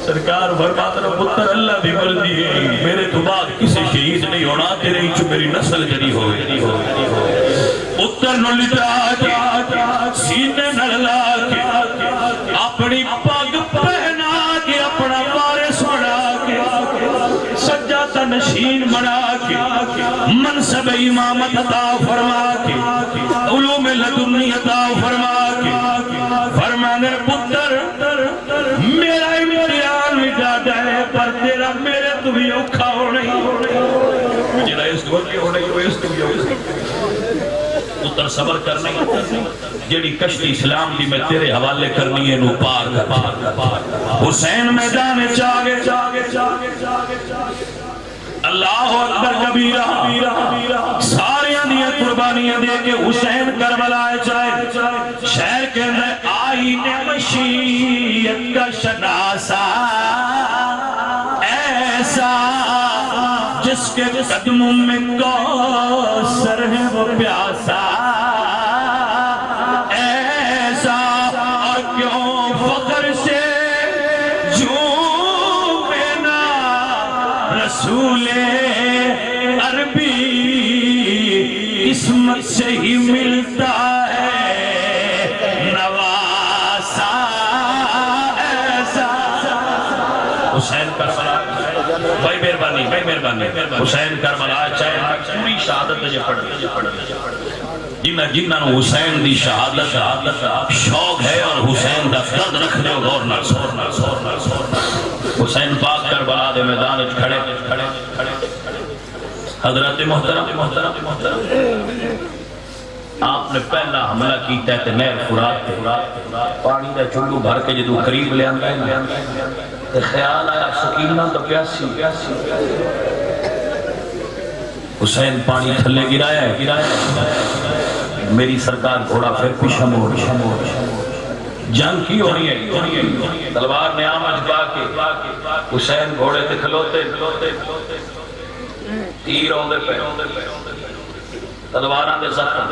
سرکار فرماتا ہے پتر اللہ بھی مرضی ہے میرے تو بعد کسی شہید نہیں ہونا تیرے ہی چو میری نسل جری ہوئے پتر نو لٹا کے سینے نڑلا کے اپنی پاگ پہنا کے اپنا وارث بنا کے سجادہ نشین بنا کے منصب امامت عطا فرما کے علوم لدنی عطا فرما کے فرمانے پتر میرا امتحان مٹا ہے پر تیرا میرے تو بھی اوکھا ہو نہیں جنہا اس دور کی ہو نہیں وہ اس تو بھی ہو پتر صبر کرنے جیڑی کشتی اسلام دی میں تیرے حوالے کرنی ہے نو پار حسین میدان چاگے اللہ اکبر کبیرہ ساریاں دیا قربانیاں دے کے حسین کربلا جائے شہر کے اندر آئینے مشیت کا شناسا ایسا جس کے قدموں میں کوثر ہے وہ پیاسا ایسا اور کیوں فخر سے جھومنا رسول عربی قسمت سے ہی ملتا ہے نواسا ایسا حسین کربلا بھائی مہربانی حسین کربلا چاہے پوری شہادت جے پڑھ جنہ نو حسین دی شہادت شوق ہے اور حسین دا درد رکھ دے غور نہ حسین پاک کربلا دے میدان کھڑے حضرت محترم آپ نے پہلا حملہ کیتا ہے نہر فرات پہ پانی دا چلو بھر کے جدو قریب لے آندا ہے خیال آیا سکینہ تو پیاسی حسین پانی تھلے گرایا ہے میری سرکار گھوڑا پھر پیچھے موڑ جنگ کی ہونی ہے تلوار نے آمد پا کے حسین گھوڑے تے کھلوتے تیر ہوندے پہ تلواراں دے زخم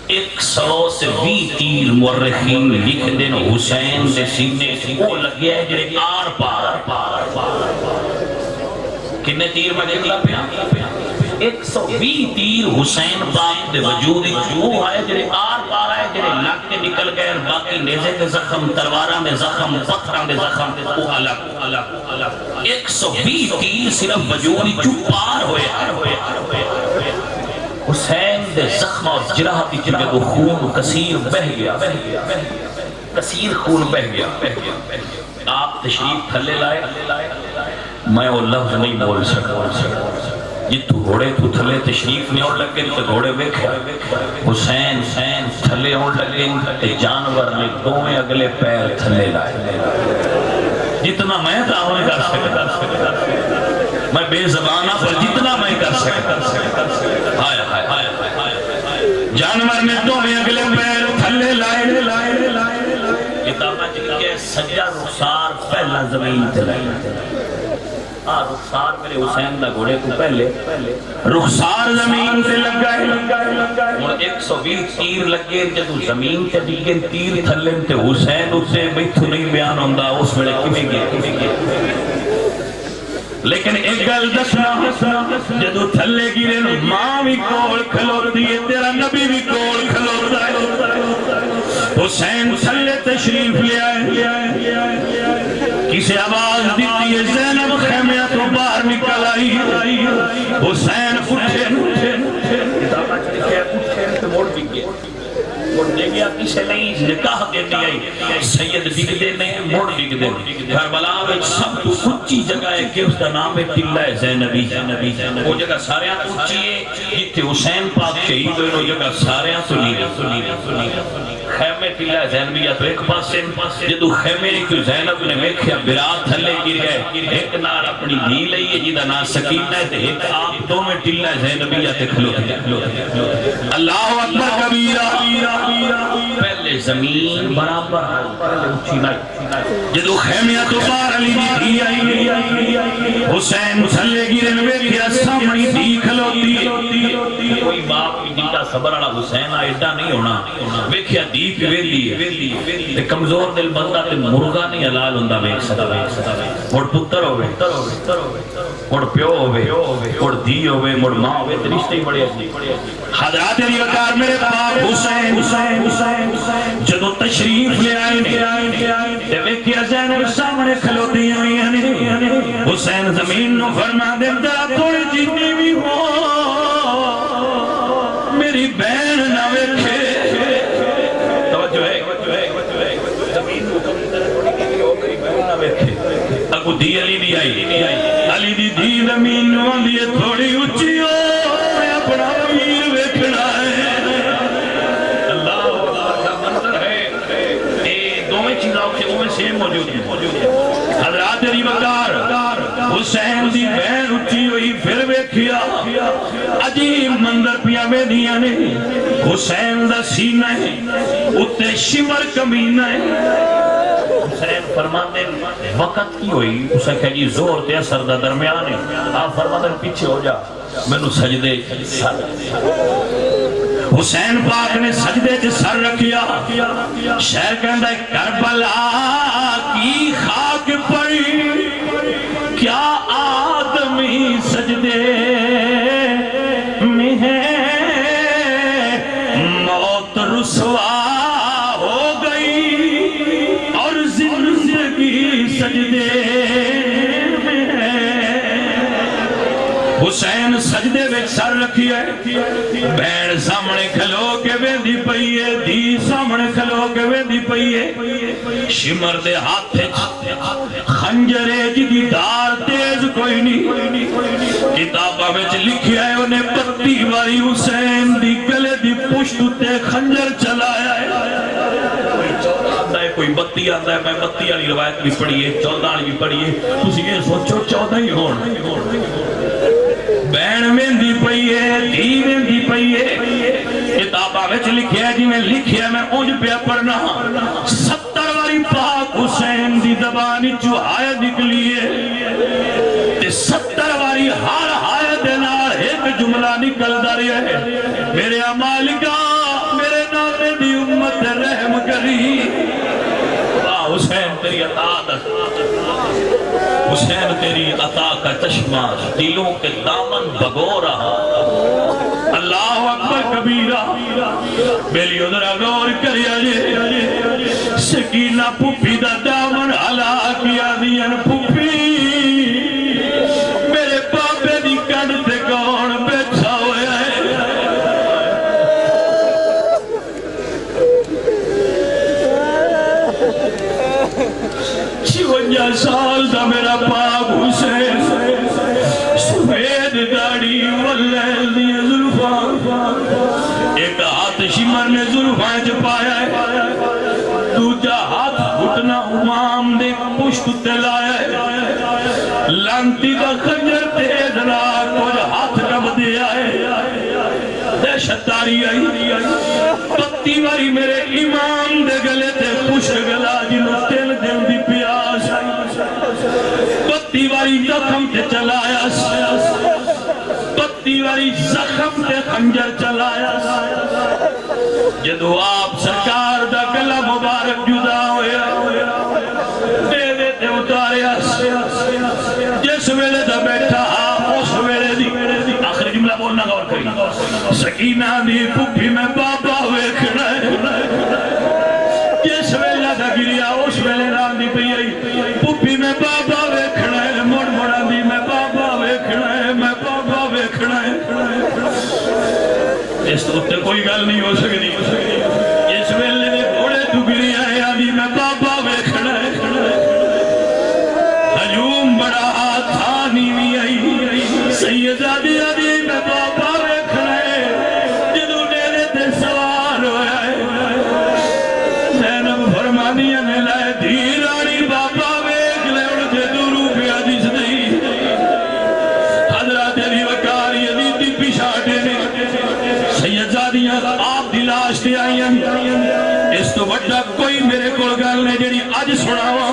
100 سے 20 تیر مورخین لکھ دین حسین دے سینے وہ لگیا ہے جڑے آر پار کنے تیر میں نکلا پیا 120 تیر حسین پاک دے وجود جو ہے جڑے آر پار ہے جڑے لگ کے نکل گئے باقی نیزے دے زخم تلواراں دے زخم پتھراں دے زخم وہ الگ 120 تیر صرف وجود جو پار ہوئے حسین دے زخم اور جرح کی جگہ وہ خون کثیر بہ گیا کثیر خون بہ گیا آپ تشریف تھلے لائے میں وہ لفظ نہیں بول سکتا یہ تو گھوڑے تو تھلے تشریف نہیں اور لگے تو گھوڑے بیکھا حسین تھلے اور لگے تے جانور نے دوئے اگلے پیر تھلے لائے جتنا میں تعاون کر سکتا میں بے زبانہ پر جتنا میں کر سکتا جانور نے دوئے اگلے پیر تھلے لائے کتابہ چکے سجا رخسار پہلا زمین تے لائے رخسار میرے حسین دا گھوڑے کو پہلے رخسار زمین تے لگائے اور 120 تیر لگے جدو زمین تے ڈگے تیر تھلے تے حسین اسے بیتھو نہیں بیان ہوندہ اس ویلے کمیں گئے لیکن ایک گل دسنا جدو تھلے گرے ماں بھی کول کھلوتی ہے تیرا نبی بھی کول کھلوتا ہے حسین تھلے تشریف لے آئے کسی آواز دیتی ہے زینب خیمیہ تو باہر نکل آئی حسین اٹھے موڑ بھی گیا موڑ دے گیا کسے نہیں نکاح دیتی آئی سید بگ دے نہیں موڑ بگ دے کربلا میں سب تو اچھی جگہ ہے کہ اس کا نام ہے قلعہ زینبی وہ جگہ سارے ہاں اچھی ہے جتے حسین پاک شہید ہوئے وہ جگہ سارے ہاں سنی خیمے قلعہ زینبیہ تو ایک پاس سے جدو خیمے ایک زینب نے میکھیا برات تھلے گر گئے ایک نار اپنی دی لئی ہے جیدہ نا سکینہ ہے ایک آپ دو میں قلعہ زینبیہ تے کھلو اللہ اکبر کبیرہ پہلے زمین برابر پہلے اچھی نہیں جدو خیمیہ تو بار علی دی آئی حسین تھلے گرے نوے کیا سامنی دی کھلوتی کوئی باپ کی جیتا صبر علا حسین ایڈا نہیں ہونا ویکھیا دی پی ویلی تے کمزور دل بندہ تے مرغا نہیں حلال ہوندہ ویک سکتا مڑ پتر ہوئے مڑ پیو ہوئے مڑ دی ہوئے مڑ ماں ہوئے تے رشتے ہی بڑے عزیز حضرات علی وقار میرے باپ حسین جدو تشریف لے آئے تے ویکھیا زینب سامنے کھلوتی ہیں حسین زمین نو فرما دے ذرا تھوڑی جتنی بھی ہو میری بہن نہ ویکھے توجہ ہے زمین کو کم طرح تھوڑی کی ہو میری بہن نہ ویکھے اگو دی علی دی آئی علی دی زمین نو آندی تھوڑی اچھی ہو میں اپنا پیر ویکھنا ہے حضرات علی وقار حسین دی بہن اٹھی ہوئی پھر ویکھیا عجیب منظر پیا میں دیا نے حسین دا سینہ ہے اتے شمر کمینہ ہے حسین فرماتے وقت کی ہوئی اسے کہا جی زور تے اثر دا درمیان ہے آپ فرماتے پیچھے ہو جا میں نو سجدے سر حسین پاک نے سجدے چ سر رکھیا شہر کہندا ہے کربلا کی خاک پڑی کیا آدمی سجدے میں ہے موت رسوا ہو گئی اور زندگی سجدے میں ہے حسین سجدے میں سر رکھی ہے بہن سامنے کھلو کے ویندی پئی ہے دی سامنے کھلو کے ویندی پئی ہے شمر دے ہاتھ خنجرے جی دار تیز کوئی نہیں کتابہ میں لکھیا ہے انہیں پتی والی حسین دی گلے دی پشت تے خنجر چلایا ہے کوئی بتی آتا ہے میں بتی والی روایت بھی پڑھی ہے 14 بھی پڑھی ہے تسی یہ سوچو 14 ہی ہون بہن ویندی پئی ہے دھی ویندی پئی ہے کتابہ وچ لکھیا ہے جی میں لکھیا میں اونج پہ پڑھنا 70 والی پاک حسین دی زبانی جو آیت نکلی ہے 70 والی ہر آیت دے نال ایک جملہ نکل دا رہا ہے میرے مالکا میرے نانے دی امت رحم کری حسین تیری عطا حسین تیری عطا کا چشمہ دلوں کے دامن بھگو رہا اللہ اکبر کبیرہ بیلی ادھر غور کریا جے سکینہ پھپھی دا دامن ہلا کیا دین پھپھی میرے پاپے دی کڑ تے کون بیٹھا ہویا ہے 56 سال دا میرا پاک حسین سفید داڑھی واللیل دی زلفاں ایک ہاتھ شمر نے زلفاں چ پایا ہے دوجا ہاتھ گھٹنا امام دے پشت تے لایا ہے لانتی دا خنجر تیز را کچھ ہاتھ رب دیا ہے دہشت داری آئی پتی واری میرے امام دے گلے تے پشت گلا جنہوں تین دن دی پیاس پتی واری زخم تے چلایا پتی واری زخم تے خنجر چلایا جدو آپ سرکار دا گلہ مبارک جدا ہویا دیوے تے اتاریا جس ویلے دا بیٹھا اس ویلے دی آخری جملہ بولنا غور کری سکینہ دی پھپھی میں بابا ویکھنا ہے جس ویلے دا گریا اس ویلے ران دی پئی آئی پھپھی میں بابا ویکھنا ہے مڑ مڑا دی میں بابا ویکھنا ہے میں بابا ویکھنا ہے اس تو اتنے کوئی گل نہیں ہو سکتی اس ویلے دے گھوڑے تو گریا ہے آدھی میں بابا ویکھنا ہے ہجوم بڑا تھا نیوی آئی سیدادی آدھی میں بابا ویکھنا ہے جدو نیرے تے سوار ہویا ہے زینب فرمانیاں نے لائے دھیرانی بابا ویکھ لے اڑ کے دورو پہ حدیث نہیں حضرات علی وقار یزید دی پیشاٹے نے سیدزادیاں آپ دلاش تے آئیں اس تو بڑا کوئی میرے کول گل نے جڑی اج سناواں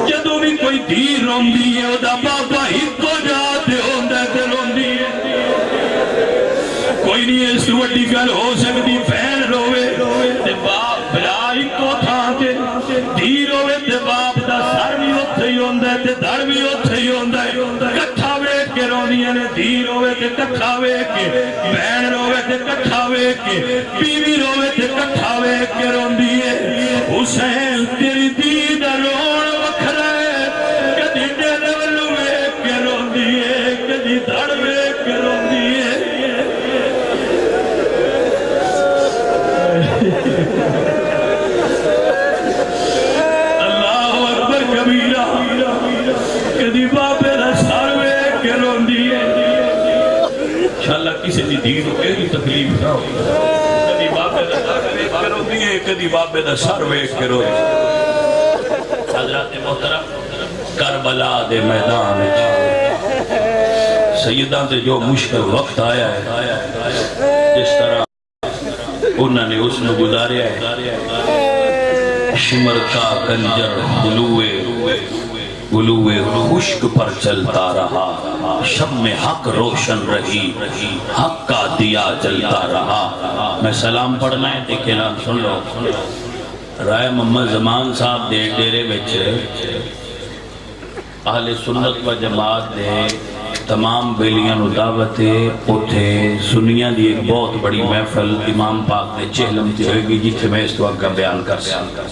جدوں بھی کوئی دھی روندی ہے اودا بابا ہی کو جاتے ہوندا تے روندی ہے کوئی نہیں اس تو بڑی گل ہو سکتی بہن روے تے باپ بھرا اکو تھاں تے دھی روے تے باپ دا سر بھی اوتھے ہی ہوندا ہے تے دھڑ بھی اوتھے ہی ہوندا ہے کٹھا ویکھ کے روندیاں نے دھی روے تے کٹھا ویکھ کے بہن روے تے کٹھا ویکھ کے بیوی روے تے کٹھا ویکھ کے روندی ہے حسین تیری دھی دا رون وکھرا ہے کدی ڈیل ولو ویکھ کے روندی ہے کدی دھڑ ویکھ کے روندی ہے اللہ اکبر کبیرہ کدی بابے دا سر ویکھ کے روندی ہے انشاءاللہ کسی دی دین کو ایسی تکلیف نہ ہوئی کدی بابے دا سر ویکھ کے روندی ہے کدی بابے دا سر ویکھ کے روندی ہے حضرات محترم کربلا دے میدان سیدان سے جو مشکل وقت آیا ہے جس طرح انہوں نے اس میں گزاریا ہے شمر کا کنجر گلوے خشک پر چلتا رہا شب میں حق روشن رہی حق کا دیا جلتا رہا میں سلام پڑھنا ہے دیکھیں نا سن لو رائے محمد زمان صاحب دے ڈیرے وچ اہل سنت و جماعت دے تمام بیلیاں نو دعوت اٹھے سنیاں دی ایک بہت بڑی محفل امام پاک نے چہلم تے ہوئے گی جتھے میں اس تو آگا بیان کر سکتا